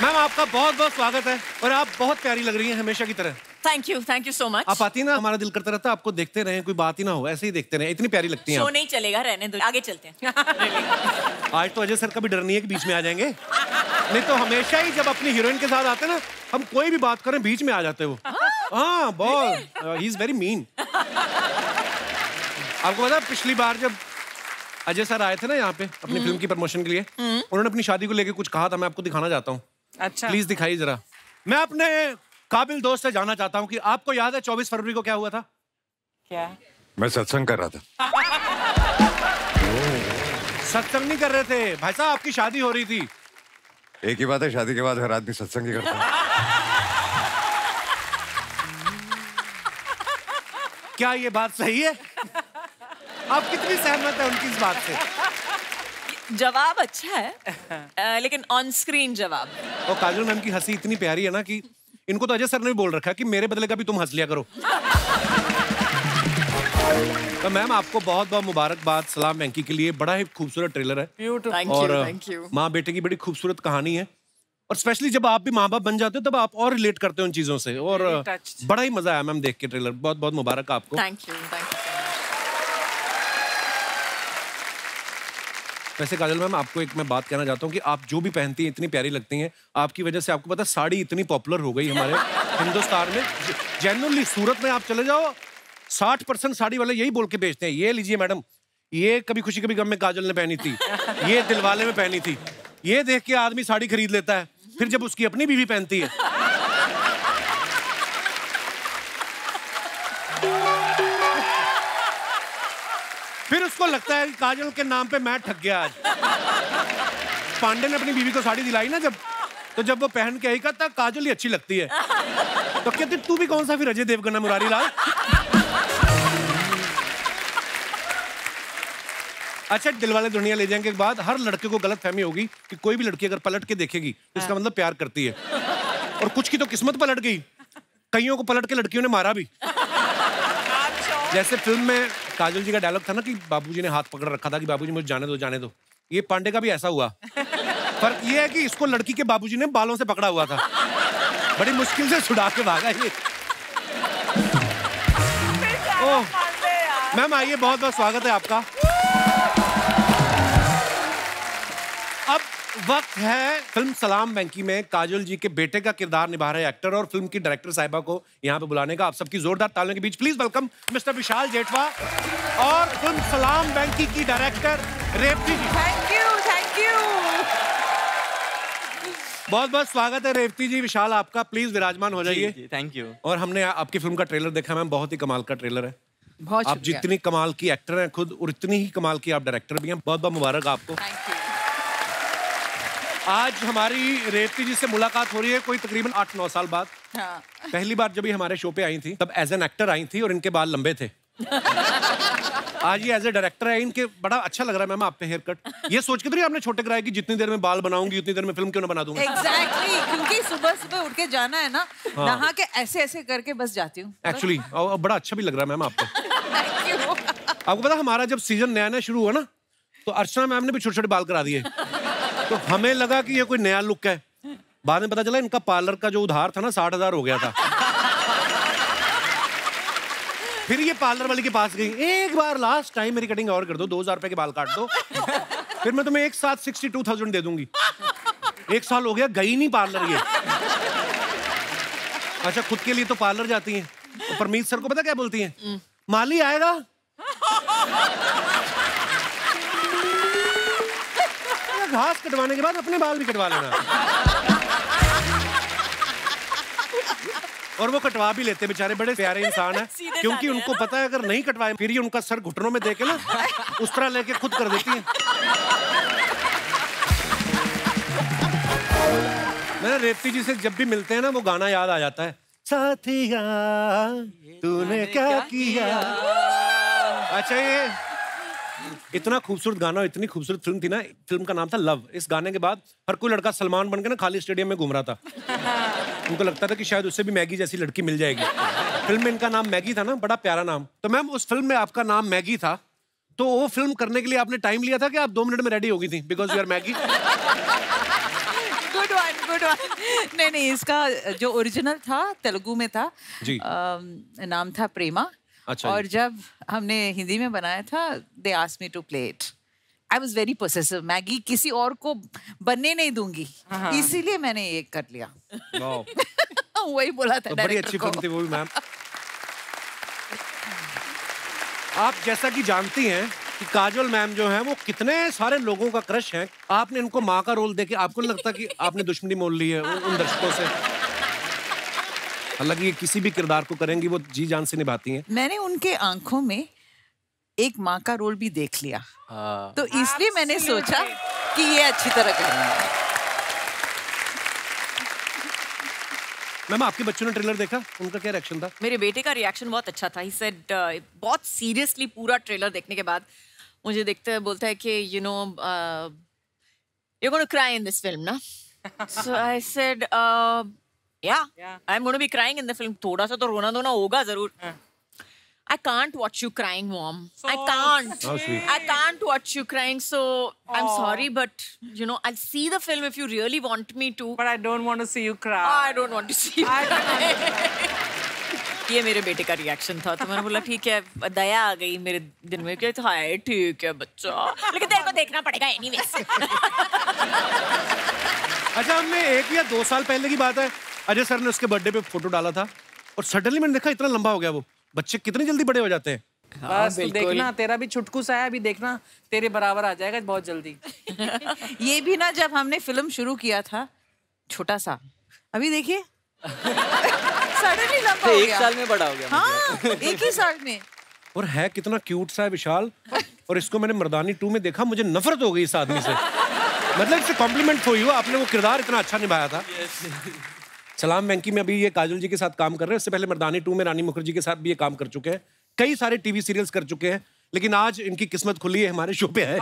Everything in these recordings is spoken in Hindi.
मैम आपका बहुत बहुत स्वागत है और आप बहुत प्यारी लग रही हैं हमेशा की तरह। Thank you so much. आप आती ना, हमारा दिल करता रहता है आपको देखते रहें, कोई बात ही ना हो, ऐसे ही देखते रहें, इतनी प्यारी लगती हैं शो आप। नहीं चलेगा, रहने दो, आगे चलते हैं। आज तो अजय सर का भी डर नहीं है कि बीच में आ जाएंगे, नहीं तो हमेशा ही जब अपनी हीरोइन के साथ आते ना, हम कोई भी बात करें बीच में आ जाते वो। हाँ बहुत, ही इज वेरी मीन। आपको पता पिछली बार जब अजय सर आए थे ना यहाँ पे अपनी फिल्म की प्रमोशन के लिए, उन्होंने अपनी शादी को लेके कुछ कहा था, मैं आपको दिखाना चाहता हूँ। अच्छा प्लीज दिखाइए जरा। मैं अपने काबिल दोस्त से जानना चाहता हूँ कि आपको याद है 24 फरवरी को क्या हुआ था? क्या? मैं सत्संग कर रहा था। सत्संग नहीं कर रहे थे भाई साहब, आपकी शादी हो रही थी। एक ही बात है, शादी के बाद हर आदमी सत्संग ही करता है। क्या ये बात सही है? आप कितनी सहमत है उनकी इस बात से? जवाब अच्छा है, लेकिन ऑन स्क्रीन जवाब। और काजल मैम की हंसी इतनी प्यारी है ना कि इनको तो अजय सर ने भी बोल रखा है कि मेरे बदले का भी तुम हंस लिया करो। तो मैम आपको बहुत बहुत मुबारकबाद सलाम वेंकी के लिए, बड़ा ही खूबसूरत ट्रेलर है। और थैंक यू। माँ बेटे की बड़ी खूबसूरत कहानी है, और स्पेशली जब आप भी माँ बाप बन जाते हो तब आप और रिलेट करते हो उन चीजों से, और बड़ा ही मजा आया मैम देख के ट्रेलर। बहुत बहुत मुबारक आपको। Thank you. वैसे काजल मैम आपको एक मैं बात कहना चाहता हूँ कि आप जो भी पहनती हैं इतनी प्यारी लगती हैं। आपकी वजह से आपको पता है साड़ी इतनी पॉपुलर हो गई हमारे हिंदुस्तान में। जेन्युइनली सूरत में आप चले जाओ, 60% साड़ी वाले यही बोल के बेचते हैं, ये लीजिए मैडम, ये कभी खुशी कभी गम में काजल ने पहनी थी, ये दिलवाले में पहनी थी। ये देख के आदमी साड़ी खरीद लेता है, फिर जब उसकी अपनी बीवी पहनती है फिर उसको लगता है कि काजल के नाम पे मैं ठग गया आज। पांडे ने अपनी बीवी को साड़ी दिलाई ना जब वो पहन के आई, कहता काजल ही अच्छी लगती है। तो कहते तू भी कौन सा फिर अजय देवगन है मुरारी लाल। अच्छा, दिलवाले दुल्हनिया ले जाएंगे के बाद हर लड़के को गलत फहमी होगी कि कोई भी लड़की अगर पलट के देखेगी तो इसका मतलब प्यार करती है, और कुछ की तो किस्मत पलट गई, कईयों को पलट के लड़कियों ने मारा भी। जैसे फिल्म में काजल जी का डायलॉग था ना कि बाबूजी ने हाथ पकड़ रखा था कि बाबूजी मुझे जाने दो जाने दो, ये पांडे का भी ऐसा हुआ। फर्क ये है कि इसको लड़की के बाबूजी ने बालों से पकड़ा हुआ था, बड़ी मुश्किल से छुड़ा के भागा ये। ओह मैम आइए, बहुत बहुत स्वागत है आपका। अब वक्त है फिल्म सलाम वेंकी में काजल जी के बेटे का किरदार निभा रहे एक्टर और फिल्म की डायरेक्टर साहिबा को यहाँ पे बुलाने का। आप सबकी जोरदार तालियों के बीच please welcome mister Vishal Jethwa और फिल्म सलाम वेंकी की director Revathi ji. Thank you. बहुत बहुत स्वागत है रेवती जी। विशाल आपका, प्लीज विराजमान हो जाइए। Thank you. और हमने आपकी फिल्म का ट्रेलर देखा मैम, बहुत ही कमाल का ट्रेलर है। बहुत आप जितनी कमाल की एक्टर हैं खुद, और इतनी ही कमाल की आप डायरेक्टर भी हैं। बहुत बहुत मुबारक आपको। आज हमारी रेवती जी से मुलाकात हो रही है कोई तकरीबन 8-9 साल बाद। हाँ। पहली बार जब ये हमारे शो पे आई थी तब एज एन एक्टर आई थी और इनके बाल लंबे थे। आज ये एज ए डायरेक्टर है, इनके बड़ा अच्छा लग रहा है मैम आप पे हेयर कट। ये सोच के तो नहीं आपने छोटे कराया कि जितनी देर में बाल बनाऊंगी उतनी देर में फिल्म क्यों ना बना दूंगा। Exactly, क्योंकि सुबह सुबह उठ के जाना है ना, हाँ। नहा के ऐसे ऐसे करके बस जाती हूँ। एक्चुअली बड़ा अच्छा भी लग रहा है मैम आप पे। Thank you. आपको पता हमारा जब सीजन नया नया शुरू हुआ ना तो अर्चना मैम ने भी छोटे छोटे बाल करा दिए, तो हमें लगा कि ये कोई नया लुक है। बाद में पता चला इनका पार्लर का जो उधार था ना 60,000 हो गया था। फिर ये पार्लर वाली के पास गई, एक बार लास्ट टाइम मेरी कटिंग और कर दो, 2,000 रुपए के बाल काट दो, फिर मैं तुम्हें एक साथ 62,000 दे दूंगी। 1 साल हो गया, गई नहीं पार्लर ये। अच्छा, खुद के लिए तो पार्लर जाती हैं, तो परमीत सर को पता क्या बोलती हैं? माली आएगा। घास कटवाने के बाद अपने बाल भी कटवा लेना। और वो कटवा भी लेते बेचारे, बड़े प्यारे इंसान है, क्योंकि उनको पता है अगर नहीं कटवाए फिर ये उनका सर घुटनों में देके ना उस तरह लेके खुद कर देती है। मैंने रेवती जी से जब भी मिलते हैं ना वो गाना याद आ जाता है, साथिया तूने क्या किया। अच्छा, ये इतना खूबसूरत गाना, इतनी खूबसूरत फिल्म थी ना, फिल्म का नाम था लव। इस गाने के बाद हर कोई लड़का सलमान बन के ना खाली स्टेडियम में घूम रहा था। उनको लगता था कि शायद उससे भी मैगी जैसी लड़की मिल जाएगी। फिल्म में इनका नाम मैगी था ना, बड़ा प्यारा नाम। तो मैम उस फिल्म में आपका नाम मैगी था, तो वो फिल्म करने के लिए आपने टाइम लिया था कि आप 2 मिनट में रेडी हो गई थी because you are Maggi? Good good one good one. नहीं, इसका जो ओरिजिनल था तेलुगु में था जी। नाम था प्रेमा। अच्छा और जब हमने हिंदी में बनाया था they asked me to play it. I was very possessive, Maggi किसी और को बनने नहीं दूंगी, इसीलिए मैंने ये कर लिया। वही बोला था तो बड़ी अच्छी फिल्म थी वो भी मैम। आप जैसा कि जानती हैं कि काजोल मैम जो है वो कितने सारे लोगों का क्रश है। आपने इनको माँ का रोल देके आपको नहीं लगता कि आपने दुश्मनी मोल ली है उन दर्शकों से? हालांकि ये किसी भी किरदार को करेंगी वो जी जान से निभाती हैं। मैंने उनके आंखों में एक माँ का रोल भी देख लिया, तो इसलिए मैंने सोचा कि ये अच्छी तरह करेंगे। मैम आपके बच्चों ने ट्रेलर देखा, उनका क्या रिएक्शन था? मेरे बेटे का रिएक्शन बहुत अच्छा था। ही सेड बहुत सीरियसली पूरा ट्रेलर देखने के बाद मुझे देखते बोलता है कि you know you gonna cry in this film ना। So I said yeah, I'm going to be crying in the film. थोड़ा सा तो रोना धोना होगा जरूर। I can't watch you crying, Mom. I can't. How sweet. I can't watch you crying. So I'm sorry, but you know, I'll see the film if you really want me to. But I don't want to see you cry. I don't want to see you cry. ये मेरे बेटे का रिएक्शन था, तो मैंने बोला ठीक है, दया आ गई मेरे दिन में कि हाय ठीक है बच्चा, लेकिन तेरे को देखना पड़ेगा एनीवेज। अच्छा, हमने 1 या 2 साल पहले की बात है, अजय सर ने उसके बर्थडे पे फोटो डाला था और सडनली मैंने देखा इतना लंबा हो गया वो। बच्चे कितनी जल्दी बड़े हो जाते हैं। बस तू देखना, तेरा भी छुटकू सा है, अभी देखना तेरे बराबर आ जाएगा बहुत जल्दी। ये भी ना, जब हमने फिल्म शुरू किया था छोटा सा, अभी देखिए सडनली लंबा हो गया। 1 साल में बड़ा हो गया। हाँ, 1 ही साल में। और है कितना क्यूट सा है विशाल। और इसको मैंने मर्दानी 2 में देखा, मुझे नफरत हो गई इस आदमी से। मतलब इससे कॉम्प्लीमेंट फॉर यू, आपने वो किरदार इतना अच्छा निभाया था। सलाम वेंकी में अभी ये काजल जी के साथ काम कर रहे हैं, इससे पहले मर्दानी 2 में रानी मुखर्जी के साथ भी ये काम कर चुके हैं, कई सारे टीवी सीरियल्स कर चुके हैं, लेकिन आज इनकी किस्मत खुली है, हमारे शो पे है।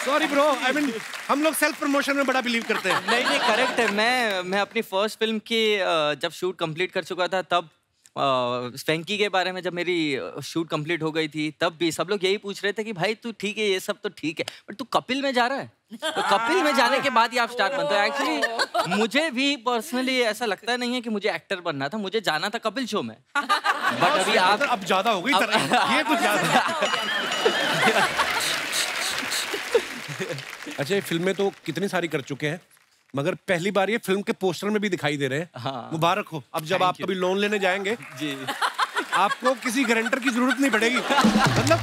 सॉरी ब्रो, आई मीन हम लोग सेल्फ प्रमोशन में बड़ा बिलीव करते हैं। नहीं करेक्ट है। मैं अपनी फर्स्ट फिल्म की जब शूट कंप्लीट कर चुका था, तब वेंकी के बारे में जब मेरी शूट कंप्लीट हो गई थी, तब भी सब लोग यही पूछ रहे थे कि भाई तू ठीक है, ये सब तो ठीक है, बट तू कपिल में जा रहा है। तो कपिल में जाने के बाद ही आप स्टार्ट बनते हो। एक्चुअली मुझे भी पर्सनली ऐसा लगता नहीं है कि मुझे एक्टर बनना था, मुझे जाना था कपिल शो में। बट अभी आप अब ज्यादा हो गई ये कुछ ज्यादा। अच्छा, ये फिल्में तो कितनी सारी कर चुके हैं, मगर पहली बार ये फिल्म के पोस्टर में भी दिखाई दे रहे हैं। हाँ। मुबारक हो। अब जब आप कभी लोन लेने जाएंगे जी, आपको किसी गारंटर की जरूरत नहीं पड़ेगी। मतलब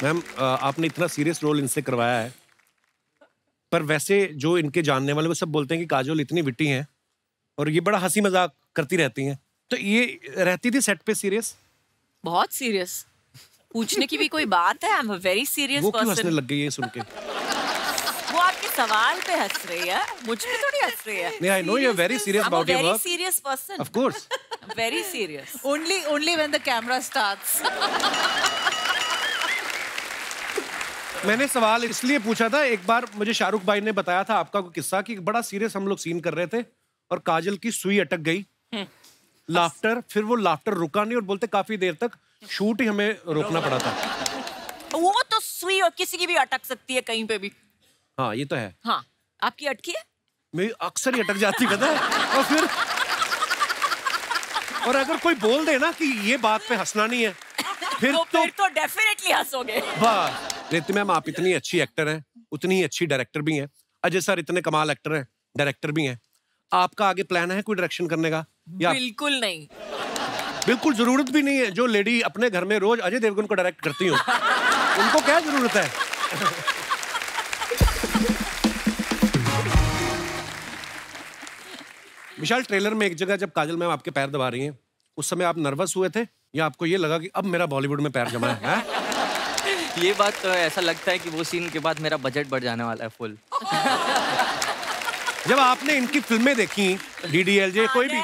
मैम आपने इतना सीरियस रोल इनसे करवाया है, पर वैसे जो इनके जानने वाले वो सब बोलते हैं कि काजोल इतनी विट्टी हैं और ये बड़ा हंसी मजाक करती रहती हैं, तो ये रहती थी सेट पे सीरियस? बहुत सीरियस, पूछने की भी कोई बात है। I am a very serious वो क्यों हंसने पर्सन। लग गई है सुन के? वो आपके सवाल पे हंस रही है, मुझ पे थोड़ी हंस रही है। नहीं, I know you're very serious about your very work. serious person. Of course. Very serious. Only when the camera starts. मैंने सवाल इसलिए पूछा था, एक बार मुझे शाहरुख भाई ने बताया था आपका कोई किस्सा कि बड़ा सीरियस हम लोग सीन कर रहे थे और काजल की सुई अटक गई, लाफ्टर, फिर वो लाफ्टर रुका नहीं और बोलते काफी देर तक शूट ही हमें रोकना पड़ा था। वो तो सुई और किसी की भी अटक सकती है कहीं पे भी। हाँ ये तो है। हाँ, आपकी अटकी है? मेरी अक्सर ही अटक जाती पता है। और अगर कोई बोल दे ना कि ये बात पे हंसना नहीं है, फिर तो डेफिनेटली हंसोगे। वाह रेती मैम, आप इतनी अच्छी एक्टर हैं, उतनी ही अच्छी डायरेक्टर भी हैं। अजय सर इतने कमाल एक्टर हैं, डायरेक्टर भी हैं। आपका आगे प्लान है कोई डायरेक्शन करने का? या बिल्कुल नहीं। बिल्कुल जरूरत भी नहीं है। जो लेडी अपने घर में रोज अजय देवगन को डायरेक्ट करती हो, उनको क्या जरूरत है? विशाल, ट्रेलर में एक जगह जब काजल मैम आपके पैर दबा रही हैं, उस समय आप नर्वस हुए थे या आपको ये लगा कि अब मेरा बॉलीवुड में पैर जमा है? ये बात तो ऐसा लगता है कि वो सीन के बाद मेरा बजट बढ़ जाने वाला है फुल। जब आपने इनकी फिल्में देखी, डीडीएलजे, कोई भी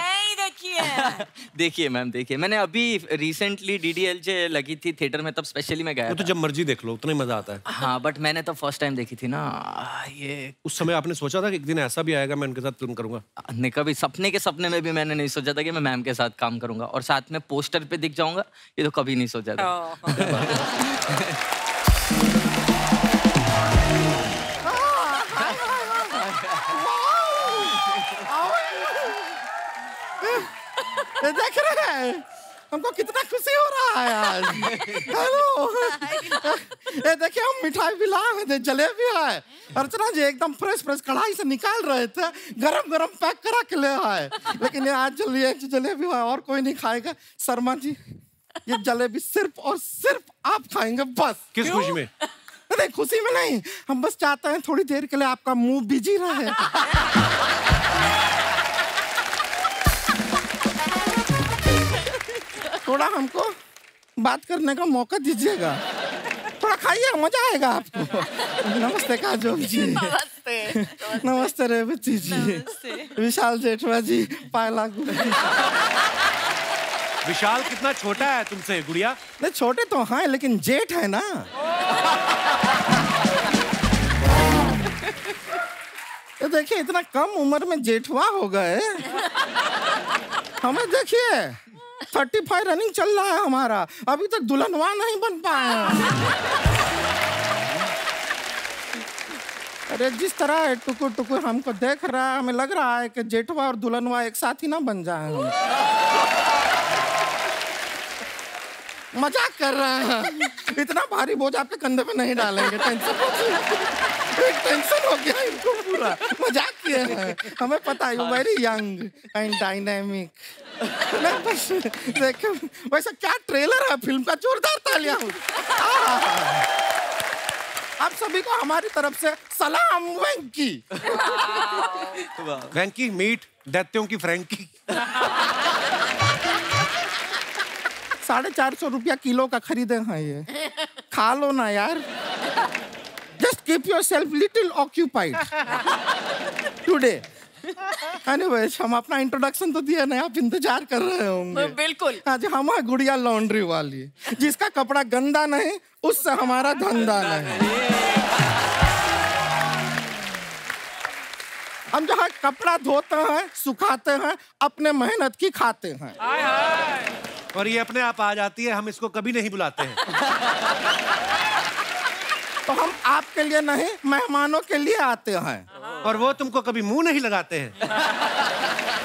देखिए मैम, देखिए मैंने अभी रिसेंटली डीडीएलजे लगी थी थिएटर में, तब स्पेशली मैं गया वो तो जब मर्जी देख लो, उतना ही मजा आता है। हाँ, बट मैंने तो फर्स्ट टाइम देखी थी ना ये। उस समय आपने सोचा था कि एक दिन ऐसा भी आएगा मैं इनके साथ फिल्म करूंगा? ने कभी सपने के सपने में भी मैंने नहीं सोचा था कि मैं मैम के साथ काम करूंगा और साथ में पोस्टर पे दिख जाऊंगा, ये तो कभी नहीं सोचा था। ये देख रहे हैं हमको कितना खुशी हो रहा है आज। हेलो, ये देखिए हम मिठाई भी लाए हुए थे, जलेबी है। अर्चना जी एकदम फ्रेश फ्रेश कढ़ाई से निकाल रहे थे, गरम गरम पैक करा के ले आए। लेकिन ये आज जलेबी है और कोई नहीं खाएगा। शर्मा जी ये जलेबी सिर्फ और सिर्फ आप खाएंगे बस। किस खुशी में? नहीं खुशी में नहीं, हम बस चाहते हैं थोड़ी देर के लिए आपका मुंह बिजी रहे। थोड़ा हमको बात करने का मौका दीजिएगा, थोड़ा खाइए, मजा आएगा आपको। नमस्ते काजोल जी। नमस्ते। नमस्ते रेवती जी। विशाल जेठवा जी, पायला गुड़िया। विशाल कितना छोटा है तुमसे गुड़िया? नहीं छोटे तो हैं लेकिन जेठ है ना। ये देखिए इतना कम उम्र में जेठवा हो गए। हमें देखिए 35 रनिंग चल रहा है हमारा, अभी तक दुल्हनवा नहीं बन पाए। अरे जिस तरह टुकुर टुकुर हमको देख रहा है, हमें लग रहा है कि जेठवा और दुल्हनवा एक साथ ही ना बन जाए। मजाक कर रहे हैं, इतना भारी बोझ आपके कंधे पे नहीं डालेंगे। टेंशन हो गया इनको पूरा, मजाक किए हैं। हमें पता है you very young and dynamic. बस देखो वैसा क्या ट्रेलर है फिल्म का, जोरदार तालियां। आप सभी को हमारी तरफ से सलाम। वेंकी वेंकी मीट दैत्यों की फ्रैंकी। 450 रुपया किलो का खरीदे हैं ये, खा लो ना यार। Just keep yourself little occupied today. Anyways हम अपना इंट्रोडक्शन तो दिया नहीं, आप इंतजार कर रहे होंगे। बिल्कुल। आज हम है गुड़िया लॉन्ड्री वाली, जिसका कपड़ा गंदा नहीं उससे हमारा धंधा नहीं। हम जहाँ कपड़ा धोते हैं, सुखाते हैं, अपने मेहनत की खाते हैं। और ये अपने आप आ जाती है, हम इसको कभी नहीं बुलाते हैं। तो हम आपके लिए नहीं मेहमानों के लिए आते हैं। और वो तुमको कभी मुंह नहीं लगाते हैं।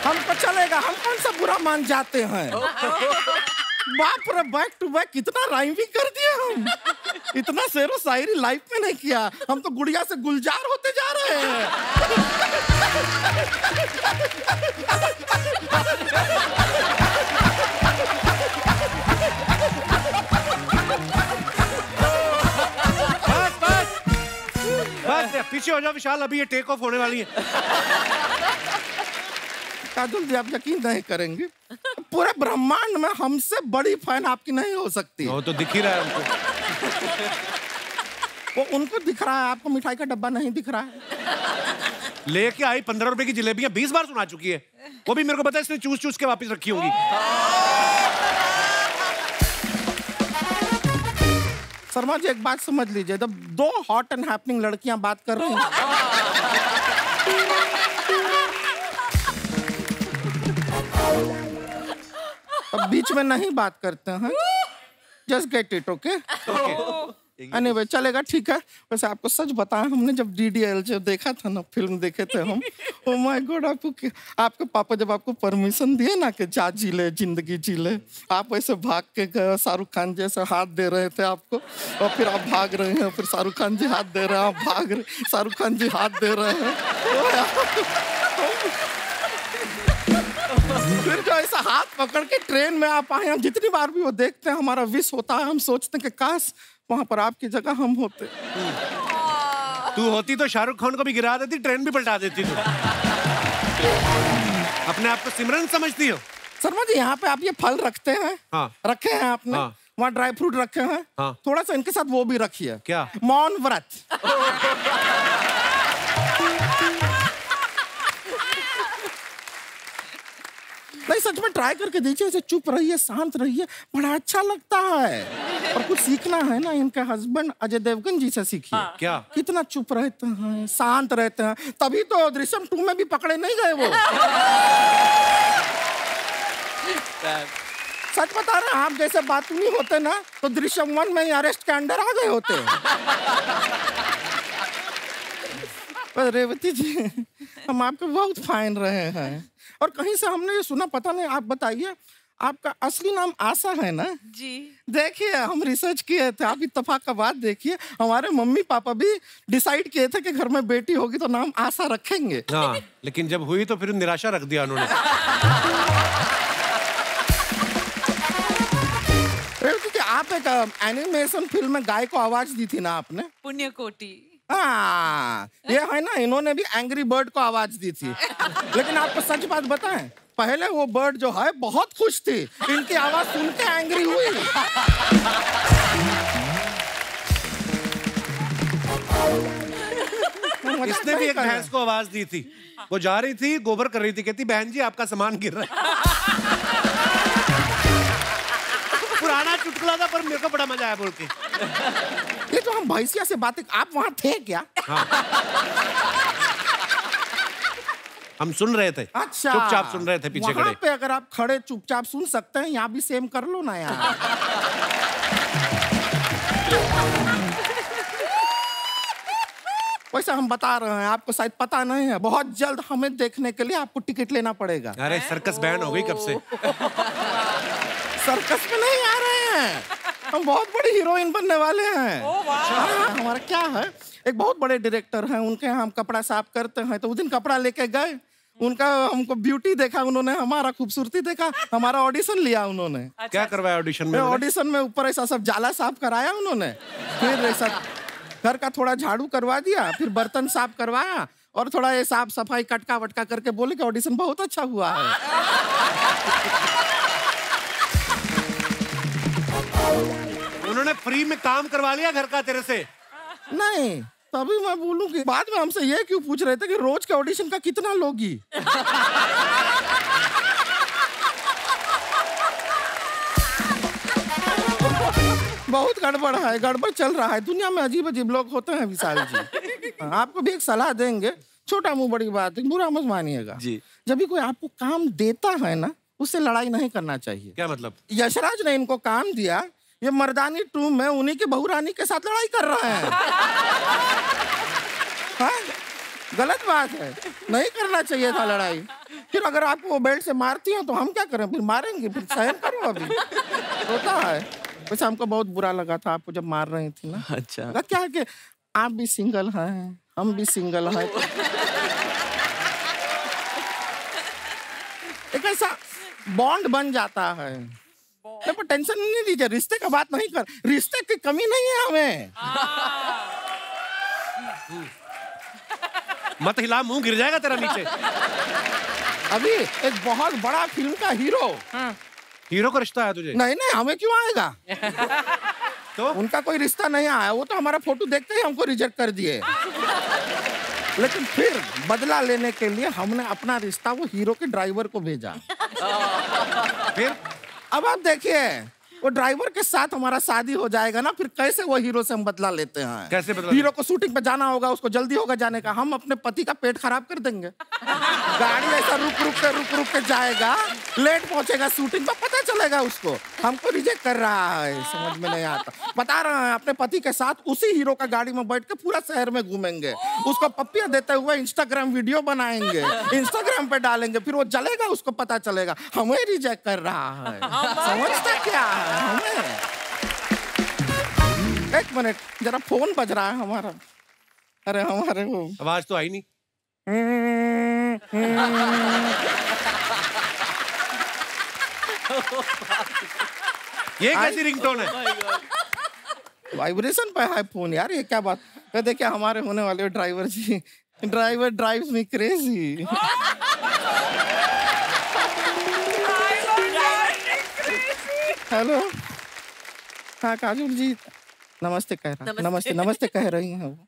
हमको चलेगा, हम कौन सा बुरा मान जाते हैं। बाप रे, बैक टू बैक कितना राइम भी कर दिया हम। इतना शेरो शायरी लाइफ में नहीं किया। हम तो गुड़िया से गुलजार होते जा रहे हैं। बस पीछे हो जाओ विशाल, अभी ये टेक ऑफ होने वाली है। काजल जी आप यकीन नहीं करेंगे, पूरे ब्रह्मांड में हमसे बड़ी फैन आपकी नहीं हो सकती। वो तो दिख ही रहा है हमको। वो उनको दिख रहा है, आपको मिठाई का डब्बा नहीं दिख रहा है। लेके आई 15 रुपए की जलेबियां 20 बार सुना चुकी है। वो भी मेरे को पता है, इसने चूस चूस के वापस रखी होंगी। शर्मा जी एक बात समझ लीजिए, जब दो हॉट एंड हैपनिंग लड़कियां बात कर रही हैं, अब बीच में नहीं बात करते हैं। Just get it, okay? Anyway चलेगा, ठीक है। वैसे आपको सच बताएं, हमने जब DDL जो देखा था ना, फिल्म देखे थे हम, ओ माय गॉड, आपके पापा जब आपको परमिशन दिए ना कि जा जी ले, जिंदगी जी ले, आप ऐसे भाग के गए, शाहरुख खान जैसे हाथ दे रहे थे आपको, और फिर आप भाग रहे हैं, फिर शाहरुख खान जी हाथ दे रहे हैं, आप भाग रहे, शाहरुख खान जी हाथ दे रहे हैं, फिर जो ऐसा हाथ पकड़ के ट्रेन में आप आए, हम जितनी बार भी वो देखते हैं हमारा विश होता है, हम सोचते हैं कि काश वहां पर आपकी जगह हम होते। तू होती तो शाहरुख खान को भी गिरा देती, ट्रेन भी पलटा देती तू। अपने आप को सिमरन समझती हो? शर्मा जी यहाँ पे आप ये फल रखते हैं? हाँ। रखे हैं आपने? हाँ। वहाँ ड्राई फ्रूट रखे हैं? हाँ। थोड़ा सा इनके साथ वो भी रखिए। क्या? मौन व्रत। नहीं सच में ट्राई करके दीजिए, ऐसे चुप रहिए, शांत रहिए, बड़ा अच्छा लगता है। और कुछ सीखना है ना, इनके हस्बैंड अजय देवगन जी से सीखिए। क्या? कितना चुप रहते हैं, शांत रहते हैं, तभी तो दृश्यम 2 में भी पकड़े नहीं गए वो। सच बता रहे हैं, आप जैसे बातूनी होते ना तो दृश्यम 1 में ही अरेस्ट के अंडर आ गए होते। पर रेवती जी, हम आपके बहुत फाइन रहे हैं और कहीं से हमने ये सुना, पता नहीं, आप बताइए, आपका असली नाम आशा है ना? जी। देखिए, हम रिसर्च किए थे, आप इत्तेफाक का बात देखिए, हमारे मम्मी पापा भी डिसाइड किए थे कि घर में बेटी होगी तो नाम आशा रखेंगे। हाँ, लेकिन जब हुई तो फिर निराशा रख दिया उन्होंने। क्योंकि आप एक एनिमेशन फिल्म में गाय को आवाज दी थी ना आपने? पुण्यकोटि। हाँ, ये है ना, इन्होंने भी एंग्री बर्ड को आवाज दी थी। लेकिन आपको सच बात बताएं, पहले वो बर्ड जो है बहुत खुश थी, इनकी आवाज सुन के एंग्री हुई। इसने भी एक भैंस को आवाज दी थी, वो जा रही थी, गोबर कर रही थी, कहती बहन जी आपका सामान गिर रहा है। पुराना चुटकुला था पर मेरे को बड़ा मजा आया बोल के। ये जो हम भैंसिया से बातें, आप वहां थे क्या? हाँ। हम सुन रहे थे। अच्छा, चुपचाप सुन रहे थे पीछे खड़े। वहां पे अगर आप खड़े चुपचाप सुन सकते हैं, यहाँ भी सेम कर लो ना यार। वैसे हम बता रहे हैं, आपको शायद पता नहीं है, बहुत जल्द हमें देखने के लिए आपको टिकट लेना पड़ेगा। अरे सर्कस बैन हो गई कब से? सर्कस में नहीं आ रहे हैं, हम बहुत बड़ी हीरोइन बनने वाले हैं। हाँ, हमारा क्या है, एक बहुत बड़े डायरेक्टर हैं, उनके यहाँ हम कपड़ा साफ करते हैं, तो उस दिन कपड़ा लेके गए, उनका हमको ब्यूटी देखा उन्होंने, हमारा खूबसूरती देखा, हमारा ऑडिशन लिया उन्होंने। क्या करवाया ऑडिशन में? ऑडिशन में ऊपर ऐसा सब जाला साफ कराया उन्होंने, फिर ऐसा घर का थोड़ा झाड़ू करवा दिया, फिर बर्तन साफ करवाया और थोड़ा ये साफ सफाई कटका वटका करके बोले कि ऑडिशन बहुत अच्छा हुआ है। उन्होंने फ्री में काम करवा लिया घर का तेरे से? नहीं, तभी मैं बोलूं कि बाद में हमसे ये क्यों पूछ रहे थे कि रोज के ऑडिशन का कितना लोगी? बहुत गड़बड़ है, गड़बड़ चल रहा है दुनिया में, अजीब अजीब लोग होते हैं विशाल जी। आपको भी एक सलाह देंगे, छोटा मुंह बड़ी बात है, बुरा मत मानिएगा जी। जब भी कोई आपको काम देता है ना, उससे लड़ाई नहीं करना चाहिए। क्या मतलब? यशराज ने इनको काम दिया, ये मर्दानी 2 में उन्हीं की बहू रानी के साथ लड़ाई कर रहे हैं। हाँ? गलत बात है, नहीं करना चाहिए था लड़ाई। फिर अगर आपको वो बेल्ट से मारती हो तो हम क्या करें, फिर मारेंगे, फिर सहन करो, अभी होता है। वैसे हमको बहुत बुरा लगा था आपको जब मार रही थी ना। अच्छा, क्या है कि आप भी सिंगल हैं, हम भी सिंगल हैं, तो एक ऐसा बॉन्ड बन जाता है। पर टेंशन नहीं लीजिए, रिश्ते का बात नहीं कर, रिश्ते की कमी नहीं है हमें। मत हिला, मुंह गिर जाएगा तेरा नीचे। अभी एक बहुत बड़ा फिल्म का हीरो। हीरो का रिश्ता है तुझे? नहीं नहीं, हमें क्यों आएगा? तो उनका कोई रिश्ता नहीं आया, वो तो हमारा फोटो देखते ही हमको रिजेक्ट कर दिए। लेकिन फिर बदला लेने के लिए हमने अपना रिश्ता वो हीरो के ड्राइवर को भेजा। फिर अब आप देखिए, वो ड्राइवर के साथ हमारा शादी हो जाएगा ना, फिर कैसे वो हीरो से हम बदला लेते हैं? कैसे बदला? हीरो को शूटिंग पे जाना होगा, उसको जल्दी होगा जाने का, हम अपने पति का पेट खराब कर देंगे। गाड़ी ऐसा रुक रुक के जाएगा, लेट पहुंचेगा शूटिंग पे, पता चलेगा उसको हमको रिजेक्ट कर रहा है, समझ में नहीं आता। बता रहे हैं, अपने पति के साथ उसी हीरो का गाड़ी में बैठ के पूरा शहर में घूमेंगे, उसको पप्पियां देते हुए इंस्टाग्राम वीडियो बनाएंगे, इंस्टाग्राम पे डालेंगे, फिर वो जलेगा, उसको पता चलेगा हमें रिजेक्ट कर रहा है। समझता क्या है हमें? एक मिनट, जरा फोन बज रहा है हमारा। अरे हमारे वो आवाज तो आई नहीं। ये कैसी रिंगटोन है? वाइब्रेशन पे है फोन यार, ये क्या बात? कहते क्या हमारे होने वाले ड्राइवर जी, driver drives me crazy. Hello, हाँ काजल जी, नमस्ते कह रहा, नमस्ते नमस्ते कह रही हैं वो।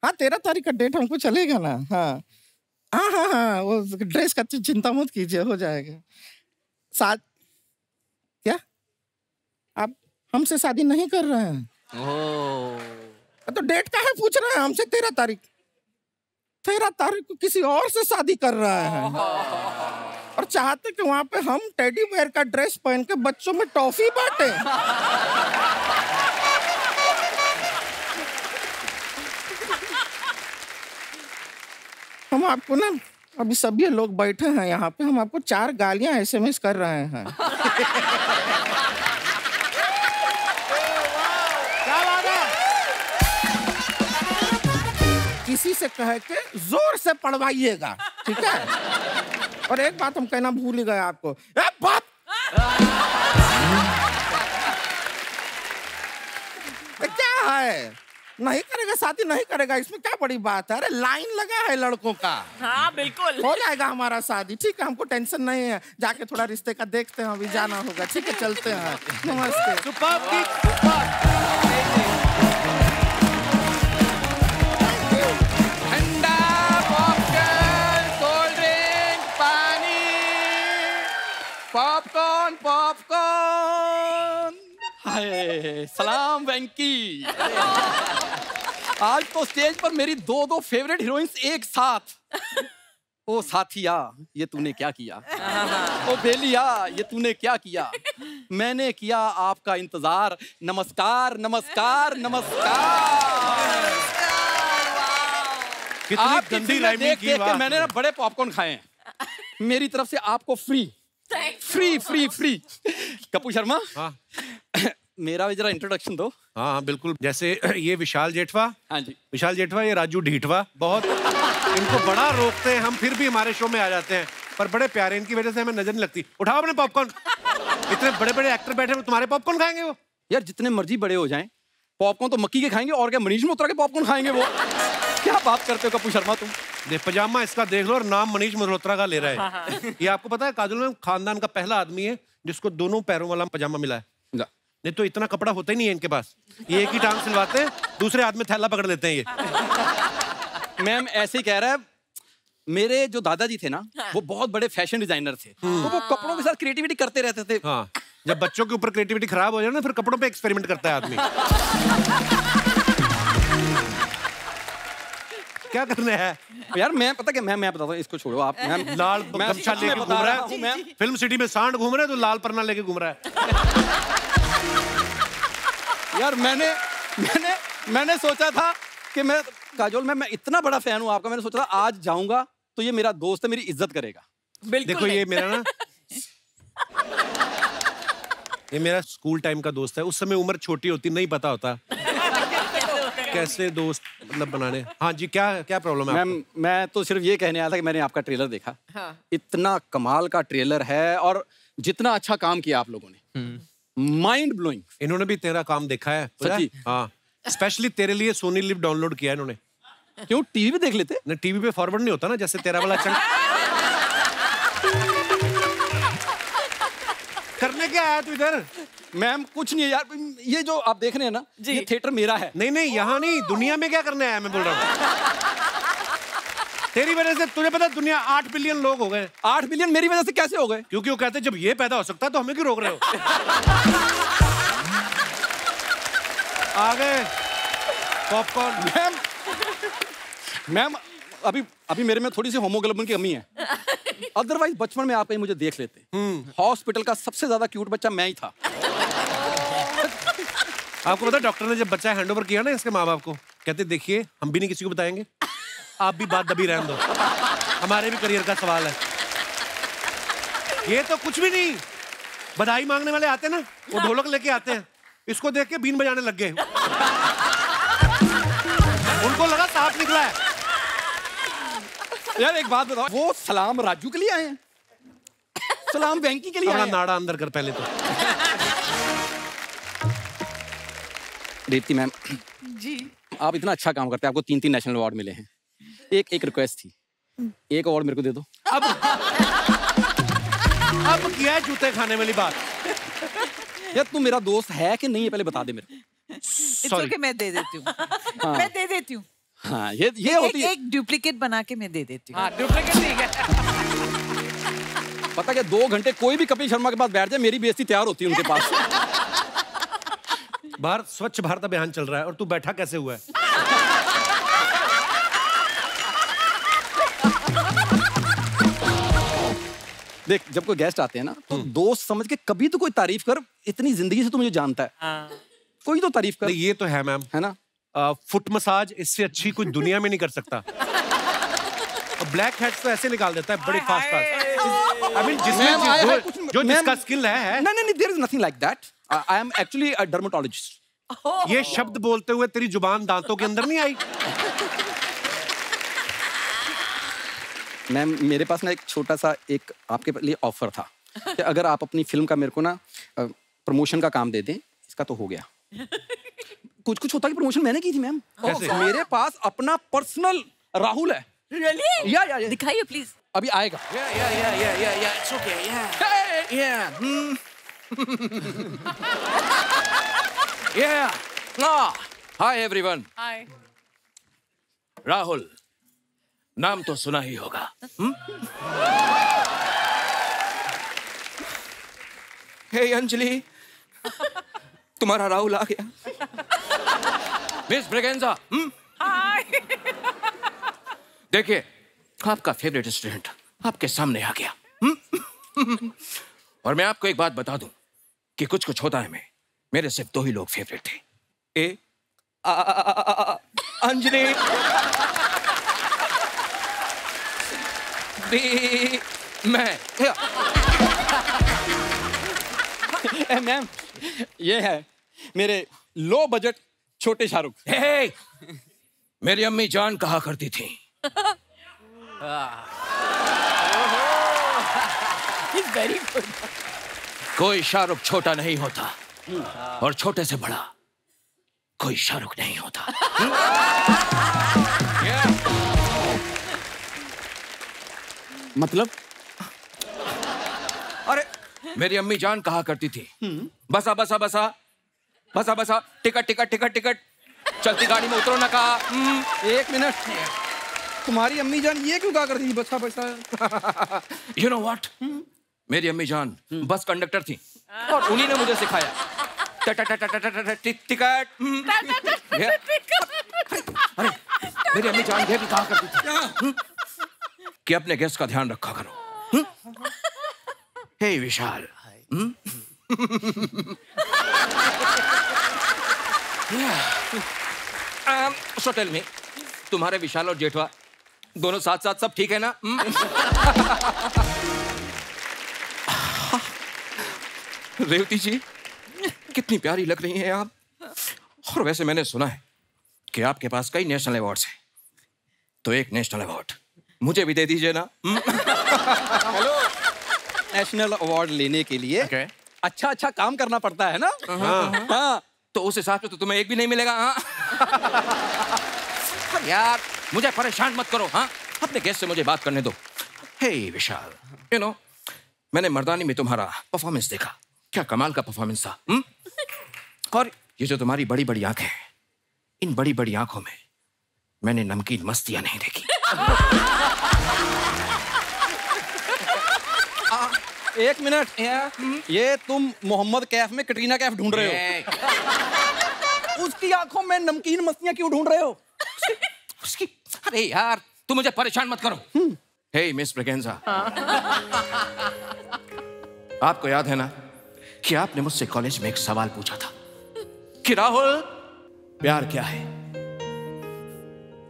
हाँ 13 तारीख का डेट हमको चलेगा ना? हाँ हाँ हाँ हाँ, वो ड्रेस का चिंता मत कीजिए, हो जाएगा। साथ क्या आप हमसे शादी नहीं कर रहे हैं? तो डेट का है पूछ रहे हैं हमसे? 13 तारीख, 13 तारीख को किसी और से शादी कर रहे हैं और चाहते कि वहां पे हम टेडी बेयर का ड्रेस पहन के बच्चों में टॉफी बांटे। हम आपको ना अभी सभी लोग बैठे हैं यहाँ पे, हम आपको 4 गालियां SMS कर रहे हैं। क्या बात है? किसी से कह के जोर से पढ़वाइएगा, ठीक है? और एक बात हम कहना भूल ही गए आपको, ए बाप! क्या है? नहीं करेगा शादी, नहीं करेगा, इसमें क्या बड़ी बात है? अरे लाइन लगा है लड़कों का। हाँ बिल्कुल हो जाएगा हमारा शादी, ठीक है? हमको टेंशन नहीं है, जाके थोड़ा रिश्ते का देखते हैं, अभी जाना होगा, ठीक है? चलते हैं, नमस्ते। सुपर्ब की सुपर्ब। ठंडा पॉपकॉर्न, कोल्ड ड्रिंक, पानी, पॉपकॉर्न पॉपकॉर्न। हाय सलाम वेंकी। आज तो स्टेज पर मेरी 2 फेवरेट हीरोइंस एक साथ। ओ साथिया, ये तूने क्या किया? ओ बेलिया, ये तूने क्या किया? मैंने किया आपका इंतजार। नमस्कार नमस्कार नमस्कार। कितनी आपकी गंदी फिल्में राइमिंग देख की। देख के वाह। मैंने ना बड़े पॉपकॉर्न खाए हैं। मेरी तरफ से आपको free free free free. Kapoor Sharma, हाँ मेरा भी जरा इंट्रोडक्शन दो। हाँ हाँ, बिल्कुल। जैसे ये विशाल जेठवा। हाँ जी। विशाल जेठवा, ये राजू ढीठवा। बहुत इनको बड़ा रोकते हैं हम, फिर भी हमारे शो में आ जाते हैं, पर बड़े प्यारे, इनकी वजह से हमें नजर नहीं लगती। उठाओ अपने पॉपकॉर्न। इतने बड़े बड़े एक्टर बैठे हैं, तुम्हारे पॉपकॉर्न खाएंगे वो? यार जितने मर्जी बड़े हो जाएं, पॉपकॉर्न तो मक्की के खाएंगे, और क्या मनीष मल्होत्रा के पॉपकॉर्न खाएंगे वो? क्या बात करते हो कपूर शर्मा तुम? देख पजामा इसका देख लो, और नाम मनीष मल्होत्रा का ले रहा है। ये आपको पता है काजल में खानदान का पहला आदमी है जिसको दोनों पैरों वाला पजामा मिला है। नहीं तो इतना कपड़ा होता ही नहीं है इनके पास। ये एक ही टांग सिलवाते हैं, दूसरे हाथ में थैला पकड़ लेते हैं ये। मैम ऐसे ही कह रहा है, मेरे जो दादाजी थे ना, वो बहुत बड़े फैशन डिजाइनर थे, तो वो कपड़ों के साथ क्रिएटिविटी करते रहते थे। हाँ, जब बच्चों के ऊपर क्रिएटिविटी खराब हो जाए ना, फिर कपड़ों पे एक्सपेरिमेंट करता है आदमी। क्या करना है यार? मैं पता क्या, मैं बताता हूँ, इसको छोड़ो आप। मैम लाल गमछा लेके घूम रहा है मैम। फिल्म सिटी में, सांड घूम रहा है तो लाल परना लेके घूम रहा है। यार मैंने सोचा था कि मैं काजोल मैं इतना बड़ा फैन हूँ आपका, मैंने सोचा था आज जाऊंगा तो ये मेरा दोस्त है, मेरी इज्जत करेगा। देखो ये मेरा ना ये मेरा स्कूल टाइम का दोस्त है। उस समय उम्र छोटी होती, नहीं पता होता कैसे दोस्त मतलब बनाने। हाँ जी, क्या क्या प्रॉब्लम है? मैम मैं तो सिर्फ ये कहने आया था कि मैंने आपका ट्रेलर देखा। हाँ। इतना कमाल का ट्रेलर है, और जितना अच्छा काम किया आप लोगों ने, माइंड ब्लोइंग। इन्होंने भी तेरा काम देखा है सच्ची? हाँ, स्पेशली तेरे लिए सोनी लिव डाउनलोड किया है इन्होंने। क्यों, टीवी पे देख लेते? नहीं, टीवी पे फॉरवर्ड नहीं होता ना, जैसे तेरा वाला चंक। करने क्या आया तू इधर? मैम कुछ नहीं है यार, ये जो आप देख रहे हैं ना, ये थिएटर मेरा है। नहीं नहीं, यहाँ नहीं, दुनिया में क्या करने आया मैं बोल रहा हूँ। तेरी वजह से तुझे पता दुनिया 8 बिलियन लोग हो गए। 8 बिलियन मेरी वजह से कैसे हो गए? क्योंकि वो कहते हैं जब ये पैदा हो सकता है तो हमें क्यों रोक रहे हो? आ गए पॉपकॉर्न। मैम अभी मेरे में थोड़ी सी होमोग्लोबिन की कमी है, अदरवाइज बचपन में आप कहीं मुझे देख लेते। हॉस्पिटल का सबसे ज्यादा क्यूट बच्चा मैं ही था। आपको पता डॉक्टर ने जब बच्चा हैंड ओवर किया ना इसके माँ बाप को, कहते देखिए हम भी नहीं किसी को बताएंगे, आप भी बात दबी रहने दो, हमारे भी करियर का सवाल है। ये तो कुछ भी नहीं, बधाई मांगने वाले आते हैं ना, वो ढोलक लेके आते हैं, इसको देख के बीन बजाने लग गए। उनको लगा सांप निकला है। यार एक बात बताओ, वो सलाम राजू के लिए आए हैं, सलाम वेंकी के लिए आए हैं? नाड़ा अंदर कर पहले तो। दीप्ति मैम जी, आप इतना अच्छा काम करते हैं, आपको 3 नेशनल अवार्ड मिले हैं। एक रिक्वेस्ट थी, एक अवार्ड मेरे को दे दो। अब किया है जूते खाने वाली बात। यार तू मेरा दोस्त है कि नहीं है, पहले बता दे मेरे को। सॉरी, मैं दे देती हूँ। मैं दे देती हूँ। हाँ, ये होती है। एक डुप्लीकेट बना के मैं दे देती हूँ। हाँ, डुप्लीकेट ठीक है। पता क्या, 2 घंटे कोई भी कपिल शर्मा के पास बैठ जाए, मेरी बेइज्जती तैयार होती है उनके पास। बाहर स्वच्छ भारत अभियान चल रहा है और तू बैठा कैसे हुआ है? देख, जब कोई गेस्ट आते हैं ना, तो दोस्त समझ के कभी तो कोई तारीफ कर। इतनी जिंदगी से तू मुझे जानता है, कोई तो तारीफ कर। ये तो है मैम, है ना? फुट मसाज इससे अच्छी कोई दुनिया में नहीं कर सकता। ब्लैक हेड्स तो ऐसे निकाल देता है बड़ी fast fast. I mean ma'am, I have जो मैम, जिसका स्किल है। नहीं, there is nothing like that. I am actually a dermatologist. ये शब्द बोलते हुए तेरी जुबान दांतों के अंदर नहीं आई? मैम, मेरे पास ना एक छोटा सा एक आपके लिए ऑफर था कि अगर आप अपनी फिल्म का मेरे को ना प्रमोशन का काम दे दें, इसका तो हो गया। कुछ होता कि प्रमोशन मैंने की थी मैम। मेरे पास अपना पर्सनल राहुल है। Really? या दिखाइए प्लीज। अभी आएगा। Yeah, it's okay, yeah. Yeah. Hi everyone. Hi. Rahul, नाम तो सुना ही होगा। Hey अंजलि, तुम्हारा राहुल आ गया। Miss Braganza, Hi. देखिए आपका फेवरेट स्टूडेंट आपके सामने आ गया। और मैं आपको एक बात बता दूं कि कुछ होता है मेरे सिर्फ 2 ही लोग फेवरेट थे। अंजलि, मैं। मैम, ये है मेरे लो बजट छोटे शाहरुख। हे, मेरी अम्मी जान कहा करती थी He's very good. कोई शाहरुख छोटा नहीं होता और छोटे से बड़ा कोई शाहरुख नहीं होता। मतलब? अरे मेरी अम्मी जान कहा करती थी बसा बसा बसा बसा बसा टिकट चलती गाड़ी में उतरो ना कहा। 1 मिनट, तुम्हारी अम्मी जान ये क्यों कहा करती थी बसा बसा? यू नो व्हाट, मेरी अम्मी जान बस कंडक्टर थी और उन्हीं ने मुझे सिखाया टिकट। अरे मेरी अम्मी जान ये भी कहा करती थी कि अपने गेस्ट का ध्यान रखा करो। हे विशाल, सो टेल मी, तुम्हारे विशाल और जेठवा दोनों साथ साथ सब ठीक है ना? रेवती जी, कितनी प्यारी लग रही हैं आप। और वैसे मैंने सुना है कि आपके पास कई नेशनल अवार्ड्स हैं, तो एक नेशनल अवार्ड मुझे भी दे दीजिए ना। हेलो, नेशनल अवार्ड लेने के लिए अच्छा काम करना पड़ता है ना। हाँ, तो उस हिसाब से तो तुम्हें एक भी नहीं मिलेगा। हाँ यार, मुझे परेशान मत करो। हाँ, अपने गेस्ट से मुझे बात करने दो। हे विशाल, यू नो, मैंने मर्दानी में तुम्हारा परफॉर्मेंस देखा, क्या कमाल का परफॉर्मेंस था। और ये जो तुम्हारी बड़ी बड़ी आंखें हैं, इन बड़ी बड़ी आंखों में मैंने नमकीन मस्तियां नहीं देखी। 1 मिनट, ये तुम मोहम्मद कैफ में कटरीना कैफ ढूंढ रहे हो? उसकी आंखों में नमकीन मस्तियां क्यों ढूंढ रहे हो? उसकी, अरे यार, तुम मुझे परेशान मत करो। हे मिस ब्रेगेंजा, आपको याद है ना कि आपने मुझसे कॉलेज में एक सवाल पूछा था कि राहुल, प्यार क्या है?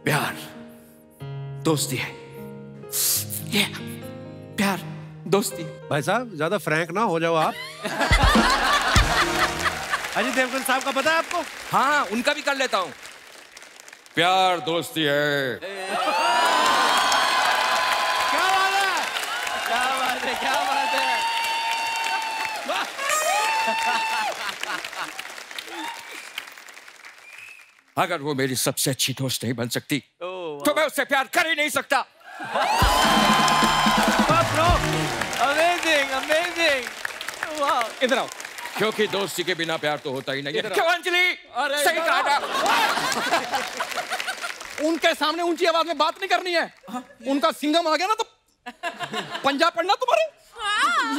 प्यार दोस्ती है। ये प्यार दोस्ती। भाई साहब, ज्यादा फ्रैंक ना हो जाओ आप। अजय देवगन साहब का पता है आपको? हाँ, उनका भी कर लेता हूं। प्यार दोस्ती है। क्या बात है? क्या बात है, क्या बात है। अगर वो मेरी सबसे अच्छी दोस्त नहीं बन सकती तो मैं उससे प्यार कर ही नहीं सकता। Amazing, amazing. वाह, इधर आओ। क्योंकि दोस्ती के बिना प्यार तो होता ही नहीं है। इधर क्यों अंजलि? अरे सही कहा था। उनके सामने ऊंची आवाज में बात नहीं करनी है। उनका सिंघम आ गया ना तो पंजाब पढ़ना तुम्हारे।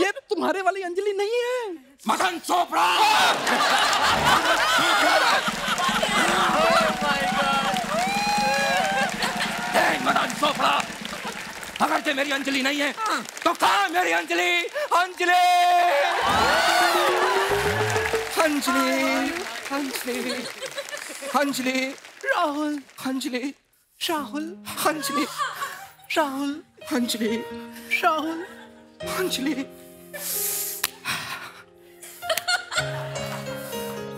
ये तुम्हारे वाली अंजलि नहीं है। मदन चोपड़ा। मदन चोपड़ा, अगर ते मेरी अंजलि नहीं है तो कहाँ मेरी अंजलि? अंजलि, अंजलि, अंजलि, अंजलि, राहुल, अंजलि, राहुल, अंजलि, राहुल, अंजलि, राहुल, अंजलि,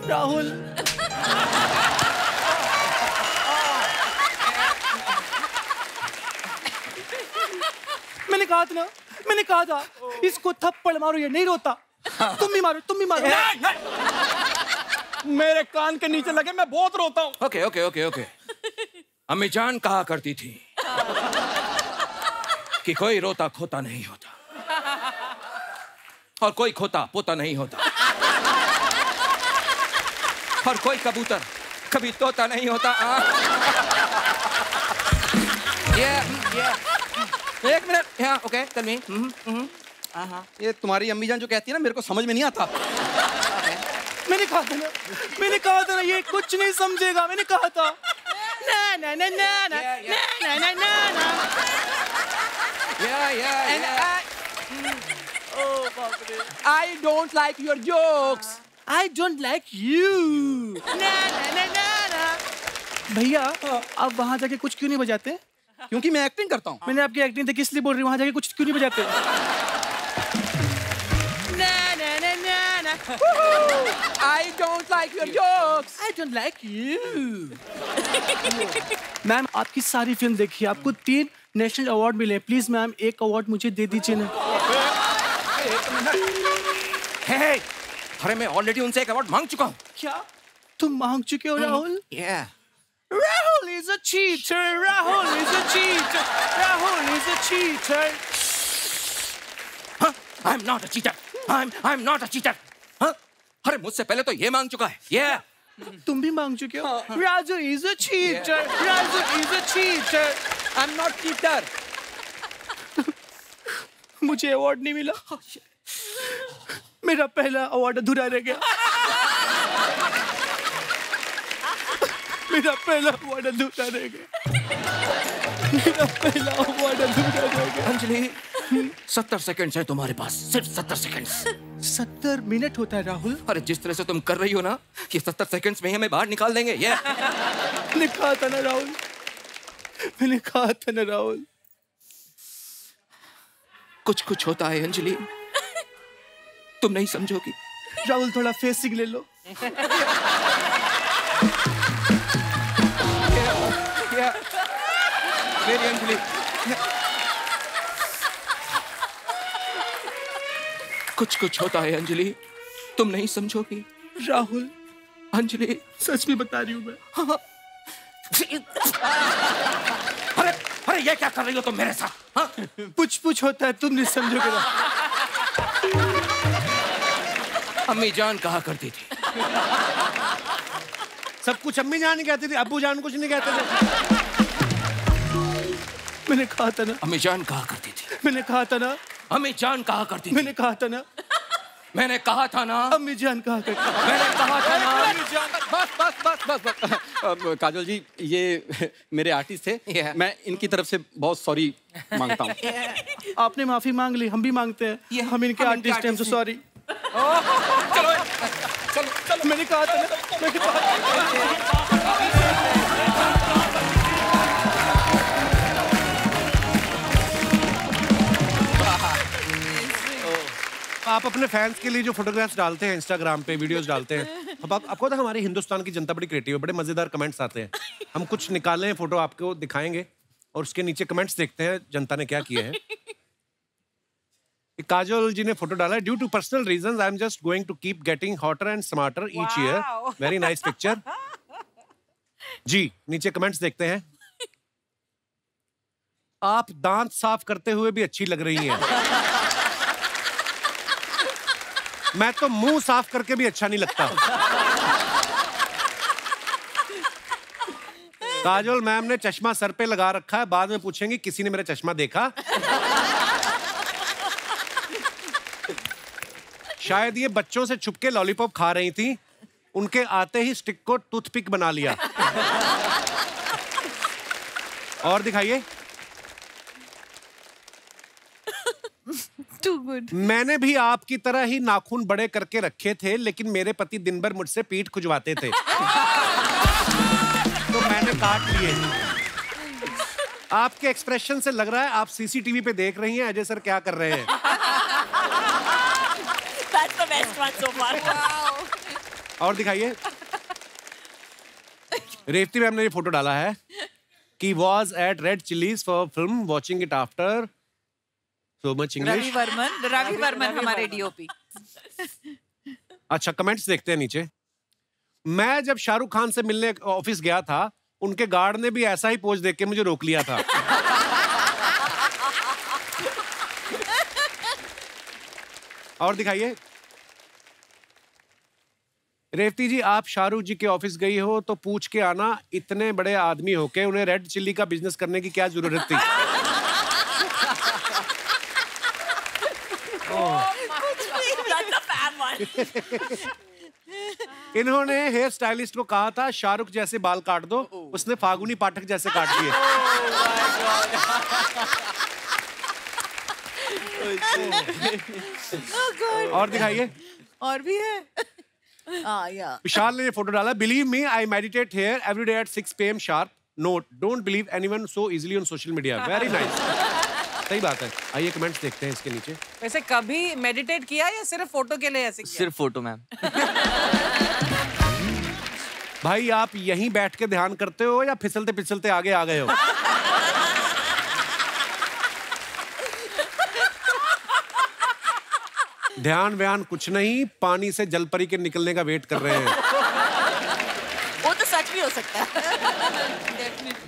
राहुल। मैंने कहा था इसको थप्पड़ मारो, ये नहीं रोता। तुम भी मारो, तुम भी मारो। मेरे कान के नीचे लगे, मैं बहुत रोता हूँ। Okay okay okay okay. अम्मी जान कहा करती थी कि कोई रोता खोता नहीं होता और कोई खोता पोता नहीं होता और कोई कबूतर कभी तोता नहीं होता। एक मिनट। Okay tell me. ये तुम्हारी अम्मी जान जो कहती है ना, मेरे को समझ में नहीं आता। मैंने कहा था ना ये कुछ नहीं समझेगा। मैंने कहा था ना ना ना ना ना ना ना ना ना। I don't like your jokes. I don't like you. ना ना ना ना ना। भैया आप वहाँ जाके कुछ क्यों नहीं बजाते? क्योंकि मैं एक्टिंग करता हूँ। मैंने आपकी एक्टिंग देखी इसलिए बोल रही हूँ, वहाँ जाके कुछ क्यों नहीं बजाते? ना ना ना ना ना। I don't like your jokes. I don't like you. Ma'am आपकी सारी फिल्म देखी, आपको 3 नेशनल अवार्ड मिले। प्लीज मैम एक अवार्ड मुझे दे दीजिए ना। हे, अरे मैं ऑलरेडी उनसे एक अवार्ड मांग चुका हूँ। क्या तुम मांग चुके हो Rahul? Yeah. Rahul is a cheater. Rahul is a cheater. Rahul is a cheater. Huh? I'm not a cheater. I'm not a cheater. Huh? अरे मुझसे पहले तो ये मांग चुका है। Yeah. तुम भी मांग चुके हो। Raju is a cheater. Raju is a cheater. I'm not cheater. मुझे अवार्ड नहीं मिला। मेरा पहला अवार्ड अधूरा रह गया। मेरा पहला अवार्ड अधूरा रह गया। मेरा पहला अवार्ड अधूरा रह गया। अंजलि 70 सेकंड्स है तुम्हारे पास, सिर्फ 70 सेकंड्स। 70 मिनट होता है राहुल। अरे जिस तरह से तुम कर रही हो ना, ये 70 सेकंड्स में ही हमें बाहर निकाल देंगे। ये मैंने कहा था ना राहुल, मैंने कहा था ना राहुल। कुछ कुछ होता है अंजलि, तुम नहीं समझोगी। राहुल थोड़ा फेसिंग ले लो। मेरी अंजलि, कुछ कुछ होता है अंजलि, तुम नहीं समझोगी। राहुल अंजलि सच में बता रही हूँ मैं। अरे अरे ये क्या कर रही हो तुम मेरे साथ? हाँ? कुछ होता है, तुम नहीं समझोगे ना। अम्मी जान कहा करती थी। सब कुछ अम्मी जान ही कहती थी, अब्बू जान कुछ नहीं कहते थे। मैंने कहा था ना। अम्मी जान कहा करती थी। मैंने कहा था ना। अम्मी जान कहा करती थी। मैंने कहा था ना। मैंने कहा था ना। अम्मी जान कहा करती। मैंने कहा था ना। बस बस बस बस बस। काजल जी ये मेरे आर्टिस्ट थे। मैं इनकी तरफ से बहुत सॉरी मांगता हूँ। आपने माफी मांग ली, हम भी मांगते हैं। हम इनके आर्टिस्ट हैं, हम सॉरी। चलो चलो चलो। मैंने कहा था ना। मैंने कहा था। आप अपने फैंस के लिए जो फोटोग्राफ्स डालते हैं इंस्टाग्राम पे, वीडियोस डालते हैं, अब आपको तो हमारे हिंदुस्तान की जनता बड़ी क्रिएटिव है, बड़े मजेदार कमेंट्स आते हैं। हम कुछ निकाले हैं फोटो, आपको दिखाएंगे और उसके नीचे कमेंट्स देखते हैं जनता ने क्या किए हैं। काजोल जी ने फोटो डाला है, due to personal reasons I am just going to keep getting hotter and smarter each year. Very nice picture जी। नीचे कमेंट्स देखते हैं। आप दांत साफ करते हुए भी अच्छी लग रही हैं। मैं तो मुंह साफ करके भी अच्छा नहीं लगता। काजोल मैम ने चश्मा सर पे लगा रखा है, बाद में पूछेंगी किसी ने मेरा चश्मा देखा। शायद ये बच्चों से छुपके लॉलीपॉप खा रही थी, उनके आते ही स्टिक को टूथपिक बना लिया। और दिखाइए। Too good. मैंने भी आपकी तरह ही नाखून बड़े करके रखे थे, लेकिन मेरे पति दिन भर मुझसे पीठ खुजवाते थे तो मैंने काट लिए। आपके एक्सप्रेशन से लग रहा है आप सीसीटीवी पे देख रही हैं अजय सर क्या कर रहे हैं। That's the best one so far. और दिखाइए। रेवती मैम ने ये फोटो डाला है कि was at Red Chillies for film, watching it after so much English. Ravi Varman हमारे डीओपी। अच्छा, कमेंट्स देखते हैं नीचे। मैं जब शाहरुख खान से मिलने ऑफिस गया था, उनके गार्ड ने भी ऐसा ही पोज देख के मुझे रोक लिया था। और दिखाइए। रेवती जी, आप शाहरुख जी के ऑफिस गई हो तो पूछ के आना, इतने बड़े आदमी होके उन्हें रेड चिल्ली का बिजनेस करने की क्या जरूरत थी। इन्होंने हेयर स्टाइलिस्ट को कहा था शाहरुख जैसे बाल काट दो, उसने फागुनी पाठक जैसे काट दिए। और दिखाइए। और भी है। विशाल ने ये फोटो डाला। Believe me, I meditate here every day at 6 PM sharp. Note, don't believe anyone so easily on social media. Very nice. सही बात है। आइए कमेंट्स देखते हैं इसके नीचे। वैसे कभी मेडिटेट किया या सिर्फ फोटो के लिए ऐसे किया? सिर्फ फोटो मैम। भाई आप यहीं बैठ के ध्यान करते हो या फिसलते फिसलते आगे आ गए हो? ध्यान व्यान कुछ नहीं, पानी से जलपरी के निकलने का वेट कर रहे हैं। वो तो सच भी हो सकता है।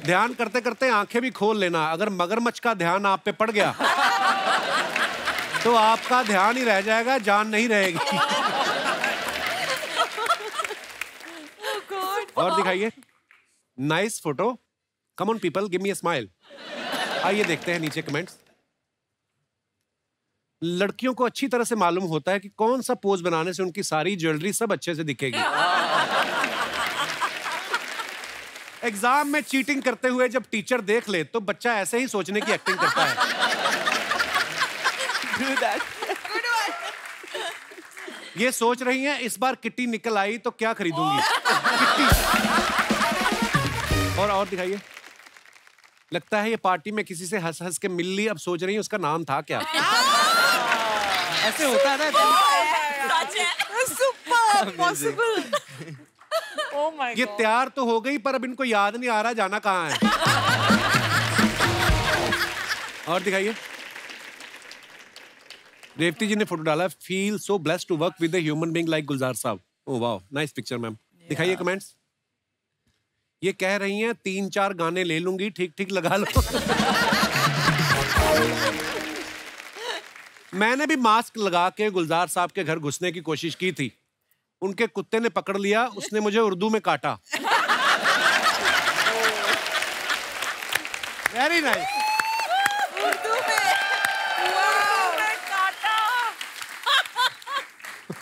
ध्यान करते करते आंखें भी खोल लेना। अगर मगरमच्छ का ध्यान आप पे पड़ गया तो आपका ध्यान ही रह जाएगा, जान नहीं रहेगी। और दिखाइए। Nice photo. Come on people, give me a smile. आइए देखते हैं नीचे कमेंट्स। लड़कियों को अच्छी तरह से मालूम होता है कि कौन सा पोज बनाने से उनकी सारी ज्वेलरी सब अच्छे से दिखेगी। एग्जाम में चीटिंग करते हुए जब टीचर देख ले तो बच्चा ऐसे ही सोचने की एक्टिंग करता है। ये सोच रही हैं इस बार किट्टी निकल आई तो क्या खरीदूंगी। किट्टी। और दिखाइए। लगता है ये पार्टी में किसी से हंस हंस के मिल ली, अब सोच रही है उसका नाम था क्या। ऐसे होता है ना। ये तैयार तो हो गई पर अब इनको याद नहीं आ रहा जाना कहाँ है। और दिखाइए। रेवती जी ने फोटो डाला। Feel so blessed to work with a human being like Gulzar sahab. Oh wow, nice picture ma'am. दिखाइए कमेंट्स। ये कह रही हैं 3-4 गाने ले लूंगी, ठीक ठीक लगा लो। मैंने भी मास्क लगा के गुलजार साहब के घर घुसने की कोशिश की थी। उनके कुत्ते ने पकड़ लिया, उसने मुझे उर्दू में काटा। Very nice. उर्दू में काटा।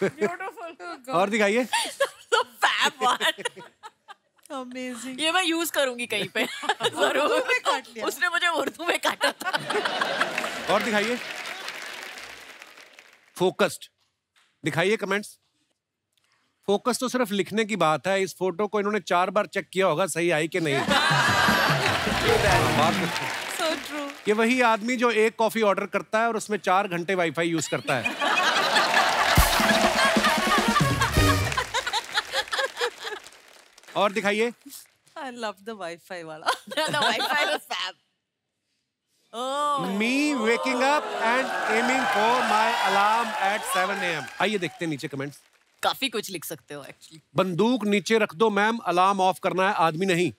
ब्यूटीफुल। और दिखाइए। Fab one. Amazing. ये मैं यूज करूंगी कहीं पे। जरूर। उसने मुझे उर्दू में काटा था। और दिखाइए। फोकस्ड। दिखाइए कमेंट्स। फोकस तो सिर्फ लिखने की बात है, इस फोटो को इन्होंने 4 बार चेक किया होगा सही आई कि नहीं। So true. ये वही आदमी जो एक कॉफी ऑर्डर करता है और उसमें 4 घंटे वाईफाई यूज करता है। और दिखाइए। I love the Wi-Fi वाला। The Wi-Fi was fab. Oh. Me waking up and aiming for my alarm at 7 AM. आइए देखते हैं नीचे कमेंट्स। काफी कुछ लिख सकते हो एक्चुअली। बंदूक नीचे रख दो मैम, अलार्म ऑफ करना है, आदमी नहीं।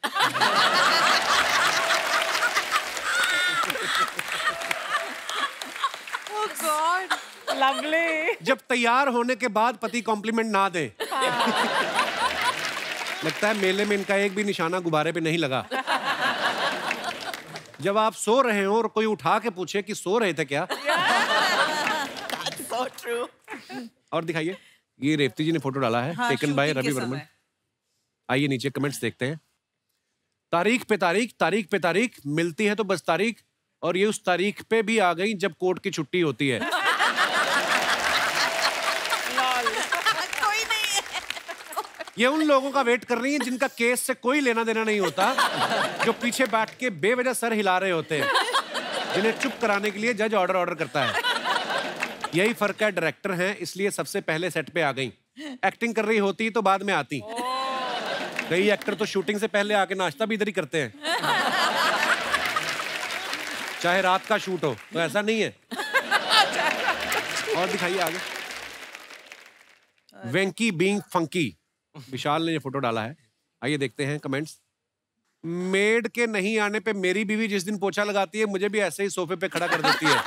Oh God. लवली। जब तैयार होने के बाद पति कॉम्प्लीमेंट ना दे। लगता है मेले में इनका एक भी निशाना गुब्बारे पे नहीं लगा। जब आप सो रहे हो और कोई उठा के पूछे कि सो रहे थे क्या। That's so true. और दिखाइए। ये रेवती जी ने फोटो डाला है, टेकन बाय रवि वर्मन। आइए नीचे कमेंट्स देखते हैं। तारीख पे तारीख, तारीख पे तारीख, मिलती है तो बस तारीख, और ये उस तारीख पे भी आ गई जब कोर्ट की छुट्टी होती है। कोई नहीं है। ये उन लोगों का वेट कर रही है जिनका केस से कोई लेना देना नहीं होता, जो पीछे बैठ के बेवजह सर हिला रहे होते हैं, जिन्हें चुप कराने के लिए जज ऑर्डर करता है। यही फर्क है, डायरेक्टर हैं इसलिए सबसे पहले सेट पे आ गई। एक्टिंग कर रही होती तो बाद में आती। कई एक्टर तो शूटिंग से पहले आके नाश्ता भी इधर ही करते हैं, चाहे रात का शूट हो। तो ऐसा नहीं है। और दिखाइए आगे। वेंकी बीइंग फंकी, विशाल ने ये फोटो डाला है। आइए देखते हैं कमेंट्स। मेड के नहीं आने पे मेरी बीवी जिस दिन पोछा लगाती है मुझे भी ऐसे ही सोफे पे खड़ा कर देती है।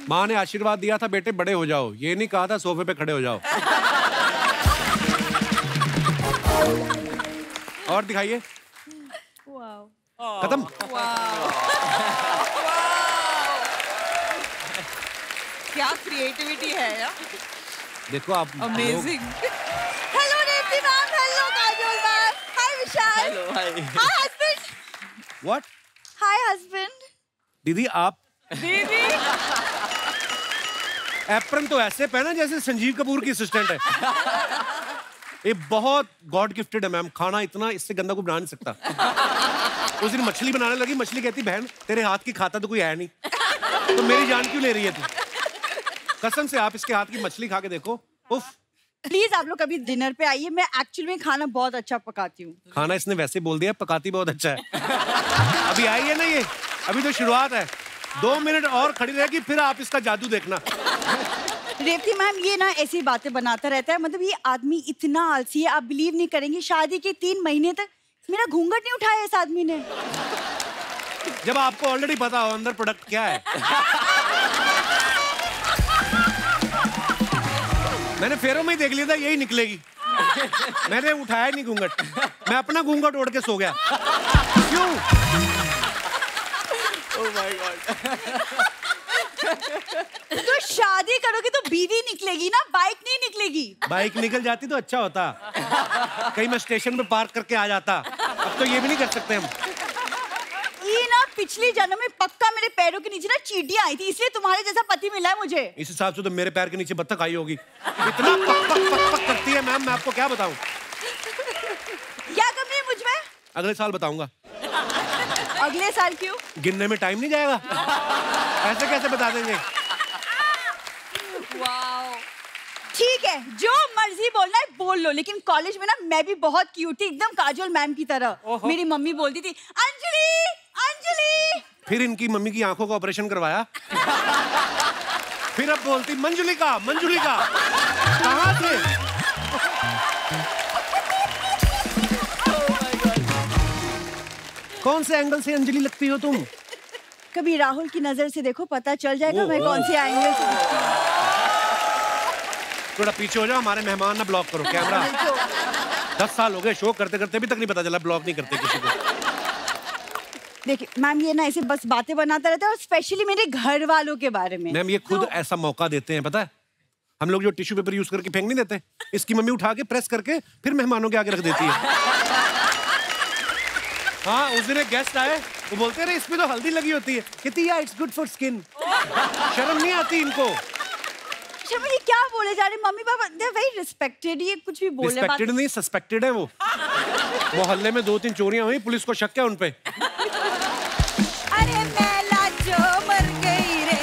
माँ ने आशीर्वाद दिया था बेटे बड़े हो जाओ, ये नहीं कहा था सोफे पे खड़े हो जाओ। और दिखाइए। खत्म। क्या क्रिएटिविटी है यार। देखो आप। Amazing. Hello Revathi ma'am, hello Kajol ma'am, hi Vishal, hello hi. Hi husband, what? Hi husband. दीदी आप दीदी एप्रन तो ऐसे पहना जैसे संजीव कपूर की असिस्टेंट है। ये बहुत गॉड गिफ्टेड है मैम, खाना इतना इससे गंदा कोई बना नहीं सकता। उस दिन मछली बनाने लगी, मछली कहती बहन तेरे हाथ की खाता तो कोई है नहीं, तो मेरी जान क्यों ले रही है तू? कसम से आप इसके हाथ की मछली खा के देखो, उफ। प्लीज आप लोग कभी डिनर पे आइए, मैं एक्चुअली में खाना बहुत अच्छा पकाती हूँ। खाना इसने वैसे बोल दिया, पकाती बहुत अच्छा है। अभी आई है ना ये, अभी तो शुरुआत है। 2 मिनट और खड़ी रहेगी फिर आप इसका जादू देखना। रेवती मैम ये ना ऐसी बातें बनाता रहता है, मतलब ये आदमी इतना आलसी है, आप बिलीव नहीं करेंगे, शादी के 3 महीने तक मेरा घूंघट नहीं उठाया इस आदमी ने। जब आपको ऑलरेडी पता हो अंदर प्रोडक्ट क्या है। मैंने फेरों में ही देख लिया था यही निकलेगी। मैंने उठाया नहीं घूंघट, मैं अपना घूंघट ओढ़ के सो गया। क्यों? Oh my God. तो शादी करोगे तो बीवी निकलेगी ना, बाइक नहीं निकलेगी। बाइक निकल जाती तो अच्छा होता, कहीं मैं स्टेशन पे पार्क करके आ जाता। अब तो ये भी नहीं कर सकते हम। ये ना पिछले जन्म में पक्का मेरे पैरों के नीचे ना चींटियां आई थी, इसलिए तुम्हारे जैसा पति मिला है मुझे। इस हिसाब से तो मेरे पैर के नीचे बत्तख आई होगी। इतना पक पक पक पक करती है मैम, मैं आपको क्या बताऊं। क्या कमी है मुझ में? अगले साल बताऊंगा। अगले साल क्यों? गिनने में टाइम नहीं जाएगा, ऐसे कैसे बता देंगे। ठीक है, जो मर्जी बोलना है बोल लो, लेकिन कॉलेज में ना मैं भी बहुत क्यूट थी, एकदम काजोल मैम की तरह। मेरी मम्मी बोलती थी अंजलि अंजलि। फिर इनकी मम्मी की आंखों का ऑपरेशन करवाया। फिर अब बोलती मंजुलिका मंजुलिका। कहाँ थे? कौन से एंगल से अंजलि लगती हो तुम? कभी राहुल की नजर से देखो, पता चल जाएगा मैं कौन से एंगल से दिखती हूँ। थोड़ा पीछे हो जाओ, हमारे मेहमान ना ब्लॉक करो कैमरा। 10 साल हो गए शो करते करते, अभी तक नहीं पता चला ब्लॉक नहीं करते किसी को। देखिए मैम ये ना ऐसे बस बातें बनाता रहता है, और स्पेशली मेरे घर वालों के बारे में। मैम ये खुद ऐसा मौका देते हैं, पता है हम लोग जो टिश्यू पेपर यूज करके फेंक नहीं देते, इसकी मम्मी उठा के प्रेस करके फिर मेहमानों के आगे रख देती है। हाँ उस दिन एक गेस्ट आए, वो बोलते रहे इसमें तो हल्दी लगी होती है, कहती है इट्स गुड फॉर स्किन। शर्म नहीं आती इनको। शर्मा ये क्या बोले जा रहे mummy papa? They are very respected, ये कुछ भी बोल रहे हैं। रिस्पेक्टेड नहीं सस्पेक्टेड है वो। मोहल्ले में 2-3 चोरियां हुई, पुलिस को शक है उन पे। अरे मैला जो मर गई रे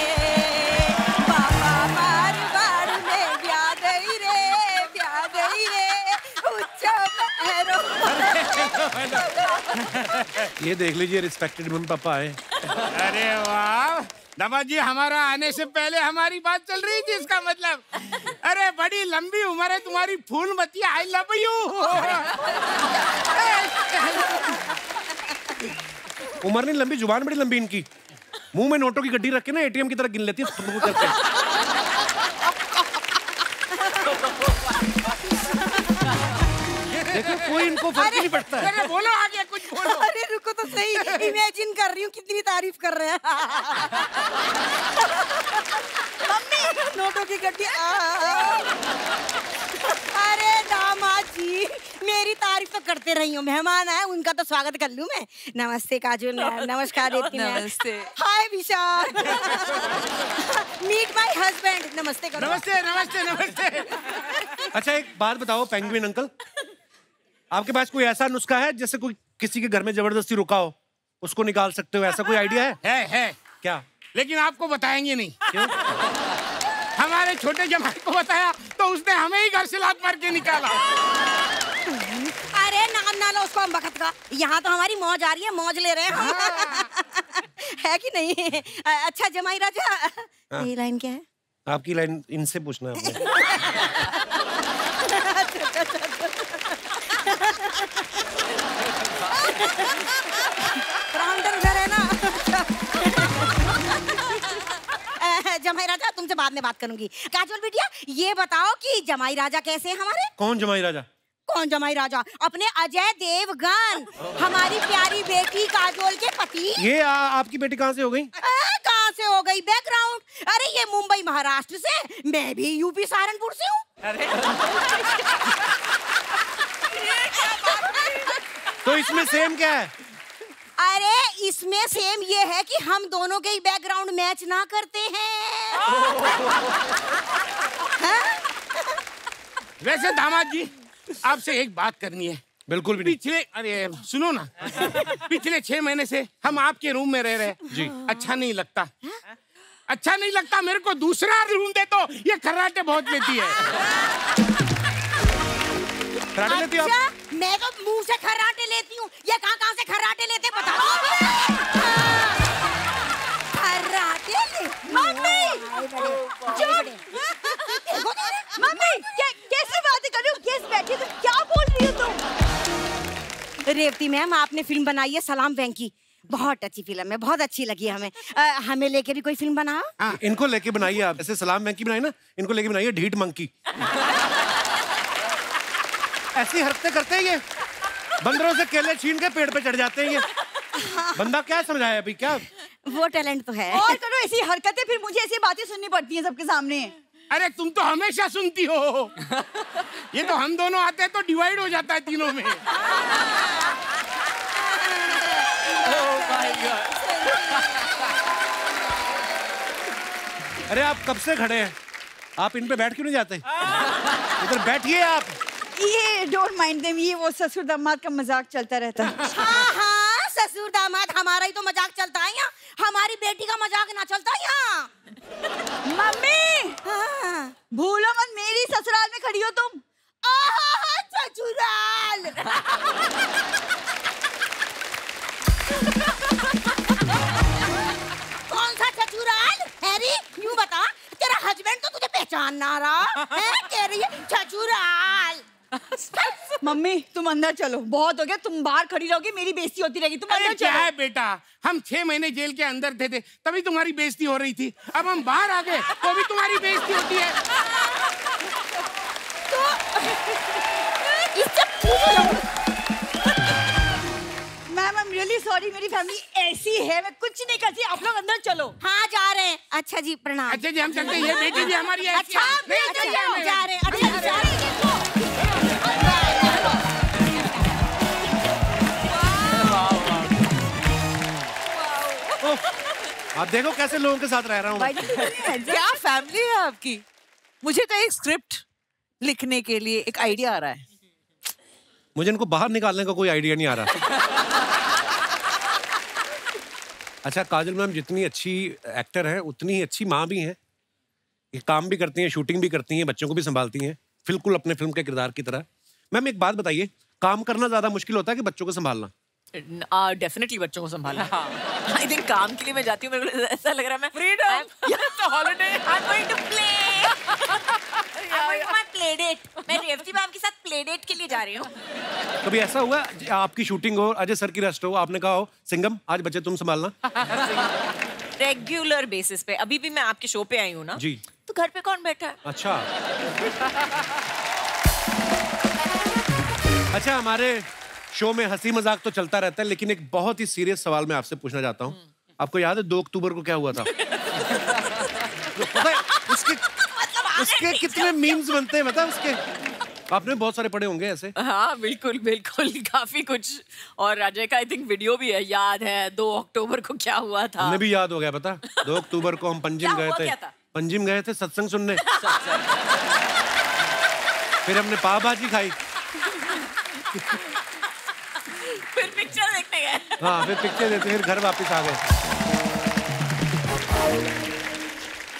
बाबा मारवाड़ में ब्याह गई रे उच्चा पैरो। ये देख लीजिए रिस्पेक्टेड मम्मी पापा आए। अरे वाह दामाद जी, हमारा आने से पहले हमारी बात चल रही थी, इसका मतलब। अरे बड़ी लंबी उम्र है तुम्हारी फूलमती, आई लव यू। उम्र नहीं लंबी, जुबान बड़ी लंबी इनकी। मुंह में नोटों की गड्डी रख के ना एटीएम की तरह गिन लेती है। देखो कोई इनको फर्क ही नहीं पड़ता है। अरे बोलो आगे कुछ बोलो। अरे रुको तो सही, इमेजिन कर रही हूँ कितनी तारीफ कर रहे हैं। मम्मी नोटों की गड्डी। अरे दामाद जी मेरी तारीफ तो करते रही हूँ, मेहमान आए उनका तो स्वागत कर लूँ मैं। नमस्ते काजोल मैम, नमस्कार रेवती मैम। नमस्ते। Hi Vishal. Meet my husband. नमस्ते करो। नमस्ते नमस्ते नमस्ते। अच्छा एक बात बताओ पेंगुइन अंकल, आपके पास कोई ऐसा नुस्खा है जैसे कोई किसी के घर में जबरदस्ती रुका हो उसको निकाल सकते हो, ऐसा कोई आइडिया है? है क्या? लेकिन आपको बताएंगे नहीं। क्यों? हमारे छोटे जमाई को बताया तो उसने हमें ही घर से लात मार के निकाला। अरे नाम ना लो उसको हम बखत का, यहाँ तो हमारी मौज आ रही है, मौज ले रहे हैं हम। है कि नहीं? अच्छा जमाई राजा, ये लाइन क्या है? आपकी लाइन इनसे पूछना है आपने। उधर है ना। जमाई राजा तुमसे बाद में बात करूंगी। काजोल बिटिया ये बताओ कि जमाई राजा कैसे हैं हमारे? कौन जमाई राजा? कौन जमाई राजा? अपने अजय देवगन, हमारी प्यारी बेटी काजोल के पति। ये आपकी बेटी कहाँ से हो गई? कहाँ से हो गई? बैकग्राउंड। अरे ये मुंबई महाराष्ट्र से, मैं भी यूपी सहारनपुर से हूँ। तो इसमें सेम क्या है? अरे इसमें सेम ये है कि हम दोनों के ही बैकग्राउंड मैच ना करते हैं। वैसे दामाद जी आपसे एक बात करनी है। बिल्कुल भी नहीं। पिछले अरे सुनो ना, पिछले 6 महीने से हम आपके रूम में रह रहे हैं जी। अच्छा नहीं लगता, अच्छा नहीं लगता। मेरे को दूसरा रूम दे तो ये खर्राटे बहुत लेती है। खर्राटे लेती है आप? मैं तो मुंह से खर्राटे लेती हूँ, ये कहाँ से खर्राटे लेते बताओ। खर्राटे ले मम्मी। मम्मी कैसी बातें कर रही हो? गेस्ट बैठी तो क्या बोल रही हो तुम? रेवती मैम आपने फिल्म बनाई है सलाम वेंकी, बहुत अच्छी फिल्म है, बहुत अच्छी लगी हमें। हमें लेके भी कोई फिल्म बनाओ। इनको लेके बनाइए आप, जैसे सलाम वेंकी बनाई ना, इनको लेके बनाइए ढीठ मंकी। ऐसी हरकतें करते हैं ये, बंदरों से केले छीन के पेड़ पे चढ़ जाते हैं ये। बंदा क्या समझाया अभी? क्या वो टैलेंट तो है। और करो ऐसी हरकतें, फिर मुझे ऐसी बातें सुननी पड़ती हैं सबके सामने। अरे तुम तो हमेशा सुनती हो। ये तो हम दोनों आते हैं तो डिवाइड हो जाता है तीनों में। अरे आप कब से खड़े हैं? आप इन पे बैठ क्यों नहीं जाते? इधर बैठिए आप। ये डोंट माइंड देम, ये वो ससुर दामाद का मजाक चलता रहता है। हाँ ससुर दामाद हमारा ही तो मजाक चलता है यहाँ, हमारी बेटी का मजाक ना चलता यहाँ। मम्मी भूलो मत मेरी ससुराल में खड़ी हो तुम। ससुराल। कौन सा ससुराल? हैरी यूं बता, तेरा हस्बैंड तो तुझे पहचान ना रहा है, कह रही है ससुराल। मम्मी तुम अंदर चलो, बहुत हो गया, तुम बाहर खड़ी रहोगी, मेरी बेइज्जती होती रहेगी। तुम अंदर क्या चलो। है बेटा, हम 6 महीने जेल के अंदर थे तभी तुम्हारी बेइज्जती हो रही थी। अब हम बाहर आ गए तो भी तुम्हारी बेइज्जती होती है। Ma'am I am really sorry, मेरी फैमिली ऐसी है, मैं कुछ नहीं करती। आप लोग अंदर चलो। हाँ जा रहे हैं। अच्छा जी प्रणाम। अच्छा जी हम चलते हैं, ये बेटी भी हमारी ऐसी अच्छा है। नहीं, अच्छा, अच्छा, जा रहे हैं। अच्छा जा रहे हैं। आप देखो कैसे लोगों के साथ रह रहा हूँ मैं। क्या फैमिली है आपकी? मुझे तो एक स्क्रिप्ट लिखने के लिए एक आइडिया आ रहा है। मुझे इनको बाहर निकालने का कोई आइडिया नहीं आ रहा। अच्छा काजल मैम जितनी अच्छी एक्टर हैं उतनी ही अच्छी माँ भी हैं। ये काम भी करती हैं, शूटिंग भी करती हैं, बच्चों को भी संभालती हैं, बिल्कुल अपने फिल्म के किरदार की तरह। मैम एक बात बताइए, काम करना ज्यादा मुश्किल होता है कि बच्चों को संभालना? डेफिनेटली बच्चों को संभालना। आई थिंक काम के लिए मैं जाती हूँ, मेरे को ऐसा लग रहा है मैं freedom holiday I am going to play, मैं प्ले डेट, मैं रेवती मैम के साथ प्ले डेट के लिए जा रही हूँ। कभी ऐसा हुआ आपकी शूटिंग हो, अजय सर की रेस्ट हो, आपने कहा हो सिंगम आज बच्चे तुम संभालना? रेगुलर बेसिस पे। अभी भी मैं आपके शो पे आई हूँ ना जी, तो घर पे कौन बैठा है? अच्छा अच्छा हमारे शो में हंसी मजाक तो चलता रहता है, लेकिन एक बहुत ही सीरियस सवाल मैं आपसे पूछना चाहता हूँ। आपको याद है 2 अक्टूबर को क्या हुआ था? पता है उसके कितने मीम्स बनते हैं, मतलब उसके आपने बहुत सारे पढ़े होंगे ऐसे। हाँ बिल्कुल बिल्कुल, काफी कुछ। और अजय का आई थिंक वीडियो भी है, याद है 2 अक्टूबर को क्या हुआ था। हमें भी याद हो गया पता, 2 अक्टूबर को हम पंजिम गए थे। पंजिम गए थे सत्संग सुनने। फिर हमने पाव भाजी खाई। फिर पिक्चर देखने गए। हाँ फिर पिक्चर देखते फिर घर वापस आ गए।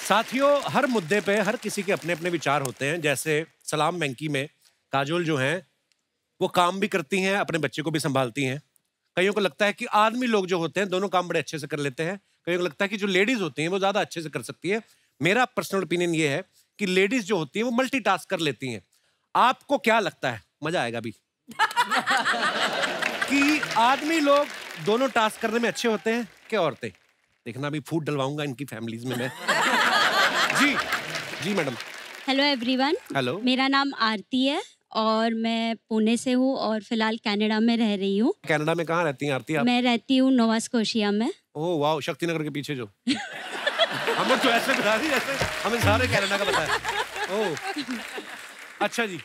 साथियों, हर मुद्दे पे हर किसी के अपने अपने विचार होते हैं। जैसे सलाम वेंकी में काजोल जो हैं वो काम भी करती हैं, अपने बच्चे को भी संभालती हैं। कईयों को लगता है कि आदमी लोग जो होते हैं दोनों काम बड़े अच्छे से कर लेते हैं। कईयों को लगता है कि जो लेडीज होती हैं वो ज्यादा अच्छे से कर सकती है। मेरा पर्सनल ओपिनियन ये है कि लेडीज जो होती हैं वो मल्टीटास्क कर लेती हैं। आपको क्या लगता है, मजा आएगा अभी, कि आदमी लोग दोनों टास्क करने में अच्छे होते हैं कि औरतें? देखना अभी फूड डलवाऊंगा इनकी फैमिलीज में मैं। जी जी मैडम। Hello everyone. हेलो। मेरा नाम आरती है और मैं पुणे से हूँ और फिलहाल कनाडा में रह रही हूँ। कनाडा में कहाँ रहती हैं आरती आप? मैं रहती हूँ नोवा स्कोशिया में। ओह वाह, शक्तिनगर के पीछे जो। हमें तो ऐसे बता रही जैसे हमें सारे कनाडा का पता है। ओह अच्छा जी।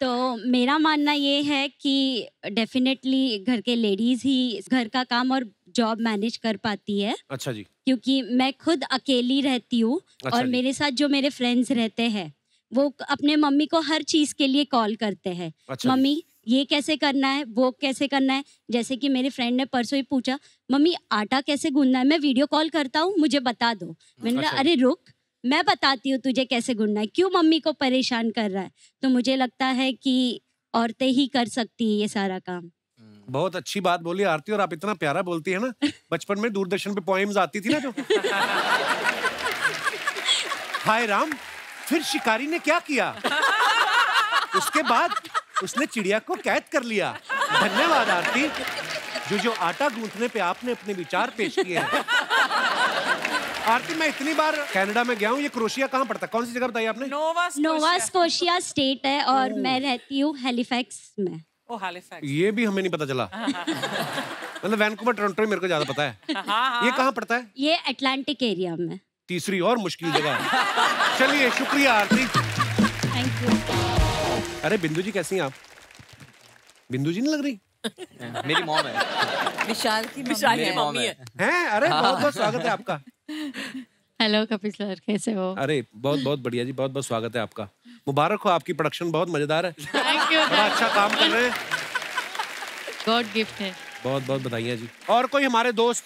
तो मेरा मानना ये है कि डेफिनेटली घर के लेडीज ही घर का काम और जॉब मैनेज कर पाती है। अच्छा जी। क्योंकि मैं खुद अकेली रहती हूँ। अच्छा और जी। मेरे साथ जो मेरे फ्रेंड्स रहते हैं वो अपने मम्मी को हर चीज के लिए कॉल करते हैं। अच्छा जी। मम्मी ये कैसे करना है, वो कैसे करना है। जैसे कि मेरे फ्रेंड ने परसों ही पूछा, मम्मी आटा कैसे गूंदना है, मैं वीडियो कॉल करता हूँ मुझे बता दो। मैंने बोला अच्छा। अरे रुक, मैं बताती हूँ तुझे कैसे गूंदना है, क्यों मम्मी को परेशान कर रहा है। तो मुझे लगता है कि औरतें ही कर सकती है ये सारा काम। बहुत अच्छी बात बोली आरती, और आप इतना प्यारा बोलती है ना। बचपन में दूरदर्शन पे पोएम्स आती थी ना जो। हाय राम, फिर शिकारी ने क्या किया, उसके बाद उसने चिड़िया को कैद कर लिया। धन्यवाद आरती, जो आटा गूंथने पे आपने अपने विचार पेश किए हैं। आरती, मैं इतनी बार कनाडा में गया हूँ, ये क्रोशिया कहाँ पड़ता है, कौन सी जगह बताई आपने? नोवा स्कोशिया स्टेट है और मैं रहती हूँ हैलिफैक्स में। ये भी हमें नहीं पता चला। मतलब वैंकूवर टोरंटो मेरे को ज्यादा पता है। ये कहाँ पड़ता है? ये अटलांटिक एरिया में। तीसरी और मुश्किल जगह। चलिए शुक्रिया आरती। Thank you. अरे बिंदु जी कैसी हैं आप? बिंदु जी नहीं लग रही? मेरी मॉम है। विशाल की मम्मी है। हैं? अरे बहुत बहुत स्वागत है आपका। हेलो कपिल सर, कैसे हो? अरे बहुत बहुत बढ़िया जी, बहुत बहुत स्वागत है आपका। मुबारक हो, आपकी प्रोडक्शन बहुत मजेदार है। Thank you. बड़ा अच्छा काम कर रहे हैं। गॉड गिफ्ट है। बहुत बहुत बधाइयाँ जी। और कोई हमारे दोस्त?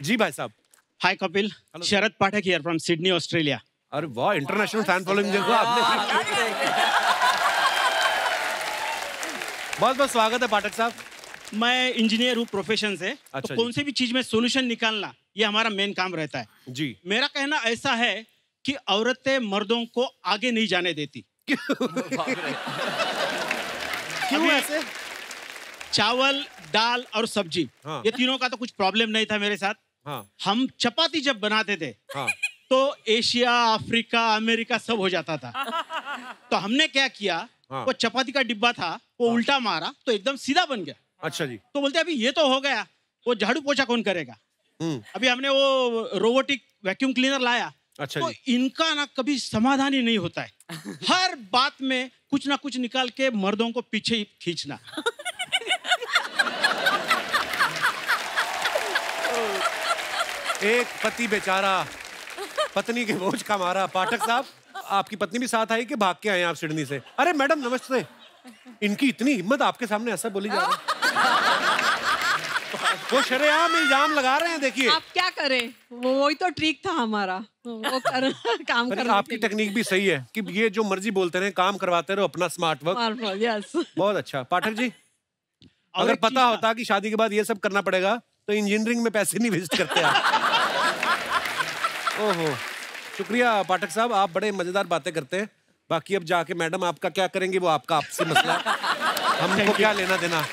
जी भाई साहब। हाय कपिल, शरद पाठक हियर फ्रॉम सिडनी ऑस्ट्रेलिया। अरे वाह, इंटरनेशनल फैन फॉलोइंग देखो आपने। बहुत बहुत स्वागत है पाठक साहब। मैं इंजीनियर हूँ प्रोफेशन से। अच्छा तो जी। कौन सी भी चीज में सॉल्यूशन निकालना ये हमारा मेन काम रहता है जी। मेरा कहना ऐसा है कि औरतें मर्दों को आगे नहीं जाने देती। क्यों ऐसे? चावल, दाल और सब्जी, हाँ। ये तीनों का तो कुछ प्रॉब्लम नहीं था मेरे साथ। हाँ। हम चपाती जब बनाते थे हाँ। तो एशिया, अफ्रीका, अमेरिका सब हो जाता था। तो हमने क्या किया, हाँ। वो चपाती का डिब्बा था, वो उल्टा मारा तो एकदम सीधा बन गया। अच्छा जी। तो बोलते अभी ये तो हो गया, वो झाड़ू पोछा कौन करेगा। अभी हमने वो रोबोटिक वैक्यूम क्लीनर लाया। अच्छा तो जी। इनका ना कभी समाधान ही नहीं होता है। हर बात में कुछ ना कुछ निकाल के मर्दों को पीछे ही खींचना। एक पति बेचारा पत्नी के बोझ का मारा। पाठक साहब, आपकी पत्नी भी साथ आई कि भाग के आए आप सिडनी से? अरे मैडम नमस्ते। इनकी इतनी हिम्मत, आपके सामने ऐसा बोली जा रही है। वो शरेआम इल्जाम लगा रहे हैं, देखिए। आप क्या करें, वही तो ट्रिक था हमारा, वो काम पर करने आपकी टेक्निक भी सही है कि ये जो मर्जी बोलते रहे, काम करवाते रहो अपना स्मार्ट वर्क। यस। बहुत अच्छा। पाठक जी, अगर पता होता कि शादी के बाद ये सब करना पड़ेगा तो इंजीनियरिंग में पैसे नहीं वेस्ट करते आप। ओहो, शुक्रिया पाठक साहब, आप बड़े मजेदार बातें करते हैं। बाकी अब जाके मैडम आपका क्या करेंगे वो आपका आपसे मसला है, हमको क्या लेना देना।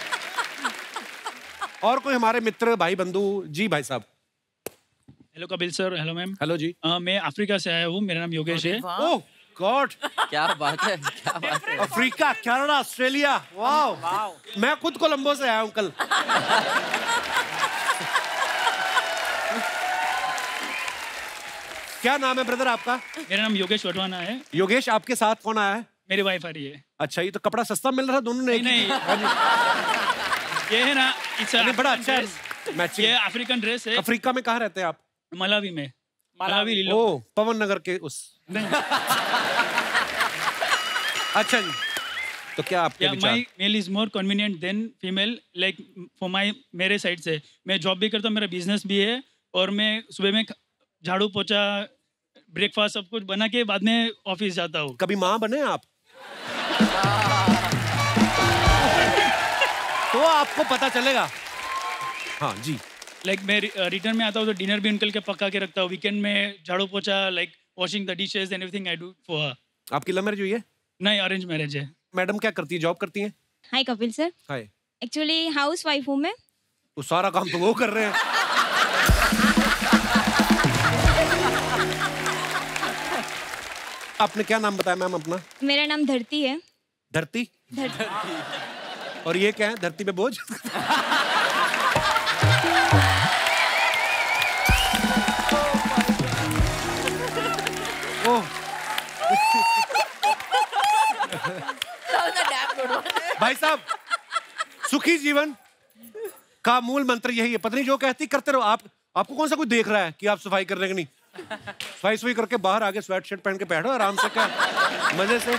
और कोई हमारे मित्र भाई बंधु? जी भाई साहब। Hello Kapil sir. Hello ma'am. Hello जी। मैं अफ्रीका से आया हूँ, मेरा नाम योगेश है। ओह गॉड, क्या बात है, क्या बात है। अफ्रीका, कनाडा, ऑस्ट्रेलिया, वाह। मैं खुद कोलंबो से आया हूँ कल। क्या नाम है ब्रदर आपका? मेरा नाम योगेश वटवाना है। योगेश, आपके साथ कौन आया है? मेरी वाइफ आ रही है। अच्छा, ये तो कपड़ा सस्ता मिल रहा था दोनों ने। नहीं ये है ना, बड़ा अच्छा है मैचिंग। ये अफ्रीकन ड्रेस है। अफ्रीका में कहाँ रहते हैं आप? मलावी में। मलावी लीलो। ओ, पवन नगर के उस। अच्छा जी, तो क्या आपके विचार? My male is more convenient than female, like for मेरे साइड से। मैं जॉब भी करता हूँ, मेरा बिजनेस भी है, और मैं सुबह में झाड़ू पोछा ब्रेकफास्ट सब कुछ बना के बाद में ऑफिस जाता हूँ। कभी माँ बने आप? तो आपको पता चलेगा। हाँ जी। लाइक मैं रिटर्न में आता हूँ तो डिनर भी उनके लिए पका के रखता हूँ। वीकेंड में झाड़ू पोछा, like washing the dishes and everything I do for her. आपकी लव मैरिज हुई है? नहीं, अरेंज मैरिज है। मैडम क्या करती है, जॉब करती हैं? हाय कपिल सर। हाय। एक्चुअली हाउस वाइफ हूँ मैं। तो सारा काम तो वो कर रहे हैं। आपने क्या नाम बताया मैम अपना? मेरा नाम धरती है। धरती? धरती। और ये क्या है, धरती पे बोझ? भाई साहब, सुखी जीवन का मूल मंत्र यही है, पत्नी जो कहती करते रहो। आपको कौन सा कोई देख रहा है कि आप सफाई कर रहे हैं कि नहीं? सफाई करके बाहर आगे स्वेट शर्ट पहन के बैठो आराम से, क्या मजे से।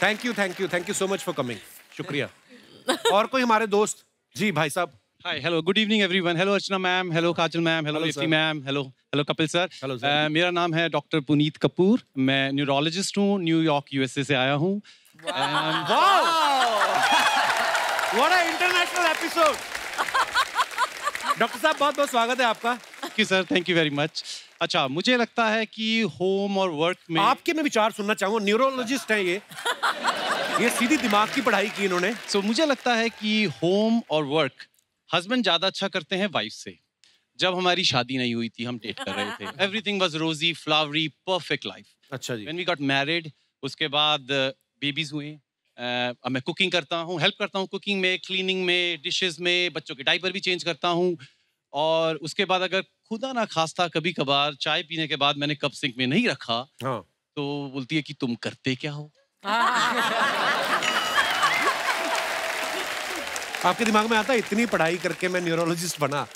Thank you so much for coming. शुक्रिया। और कोई हमारे दोस्त? जी भाई साहब। Hi, hello, good evening everyone. Hello Archana ma'am, hello Kajal ma'am, hello Ifti ma'am, hello Kapil sir. Hello sir. मेरा नाम है डॉक्टर पुनीत कपूर। मैं न्यूरोलॉजिस्ट हूँ, न्यूयॉर्क यूएसए से आया हूँ। Wow! What an international episode. Doctor साहब बहुत बहुत स्वागत है आपका। Thank you sir, thank you very much. अच्छा, मुझे लगता है कि होम और वर्क में आपके मैं विचार सुनना चाहूँगा। न्यूरोलॉजिस्ट हैं ये सीधी दिमाग की पढ़ाई की इन्होंने। So मुझे लगता है कि होम और वर्क हस्बैंड ज्यादा अच्छा करते हैं वाइफ से। जब हमारी शादी नहीं हुई थी, हम डेट कर रहे थे, एवरीथिंग वाज रोजी फ्लावरी परफेक्ट लाइफ। अच्छा जी। व्हेन वी गॉट मैरिड, उसके बाद बेबीज हुए। अब मैं कुकिंग करता हूँ, हेल्प करता हूँ कुकिंग में, क्लीनिंग में, डिशेस में, बच्चों के डायपर भी चेंज करता हूँ। और उसके बाद अगर खुदा ना खास्ता कभी कभार चाय पीने के बाद मैंने कप सिंक में नहीं रखा, तो बोलती है कि तुम करते क्या हो। आपके दिमाग में आता है इतनी पढ़ाई करके मैं न्यूरोलॉजिस्ट बना,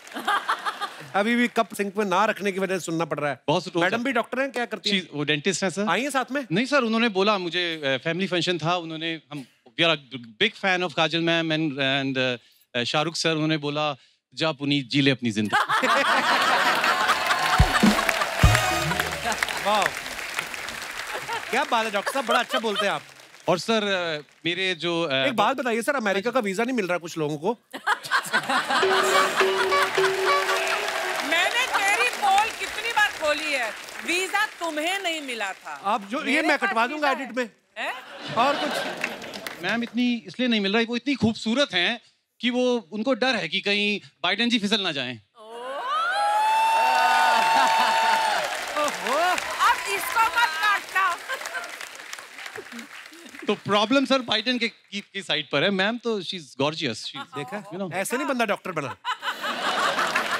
अभी भी कप सिंक में ना रखने की वजह से सुनना पड़ रहा है। बहुत मैडम भी डॉक्टर हैं, क्या करती हैं? वो डेंटिस्ट है सर। आई है साथ में? नहीं सर, उन्होंने बोला, मुझे फैमिली फंक्शन था, उन्होंने we are big fan of Kajal ma'am and Shahrukh sir. उन्होंने बोला जा पुनीत जी ले अपनी जिंदगी। वाह, क्या बात है डॉक्टर साहब, बड़ा अच्छा बोलते हैं आप। और सर मेरे जो एक बात बताइए सर, अमेरिका का वीजा नहीं मिल रहा कुछ लोगों को? मैंने तेरी पोल कितनी बार खोली है, वीजा तुम्हें नहीं मिला था। आप जो ये मैं कटवा दूंगा एडिट में। और कुछ मैम इतनी इसलिए नहीं मिल रहा है, वो इतनी खूबसूरत हैं कि वो उनको डर है कि कहीं बाइडेन जी फिसल ना जाएं। अब इसको मत काटना। तो प्रॉब्लम सर बाइडेन की साइड पर है। मैम तो शी इज गॉर्जियस। देखा, ऐसे नहीं बंदा डॉक्टर बना।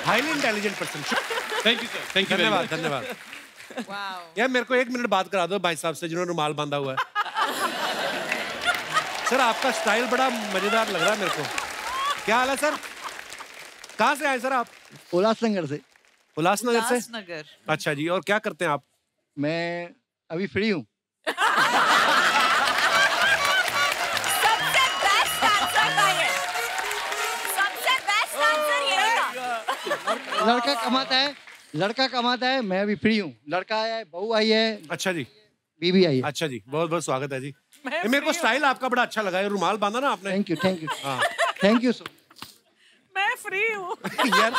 Highly intelligent person. Thank you sir, thank you. धन्यवाद। यार मेरे को 1 मिनट बात करा दो भाई साहब से जिन्होंने रुमाल बांधा हुआ है। सर आपका स्टाइल बड़ा मजेदार लग रहा है मेरे को। क्या हाल है सर? कहाँ से आए सर आप? उल्लासनगर से। उल्लासनगर से? उल्लासनगर। अच्छा जी, और क्या करते हैं आप? मैं अभी फ्री हूँ। सबसे बेस्ट आंसर था ये। सबसे बेस्ट आंसर यही था। लड़का कमाता है, मैं अभी फ्री हूँ। लड़का आया है, बहू आई है। अच्छा जी। बीबी आई है। अच्छा जी, बहुत बहुत स्वागत है जी। मेरे को स्टाइल आपका बड़ा अच्छा लगा है, रुमाल बांधा ना आपने। Thank you. Thank you so. मैं फ्री हूँ। यार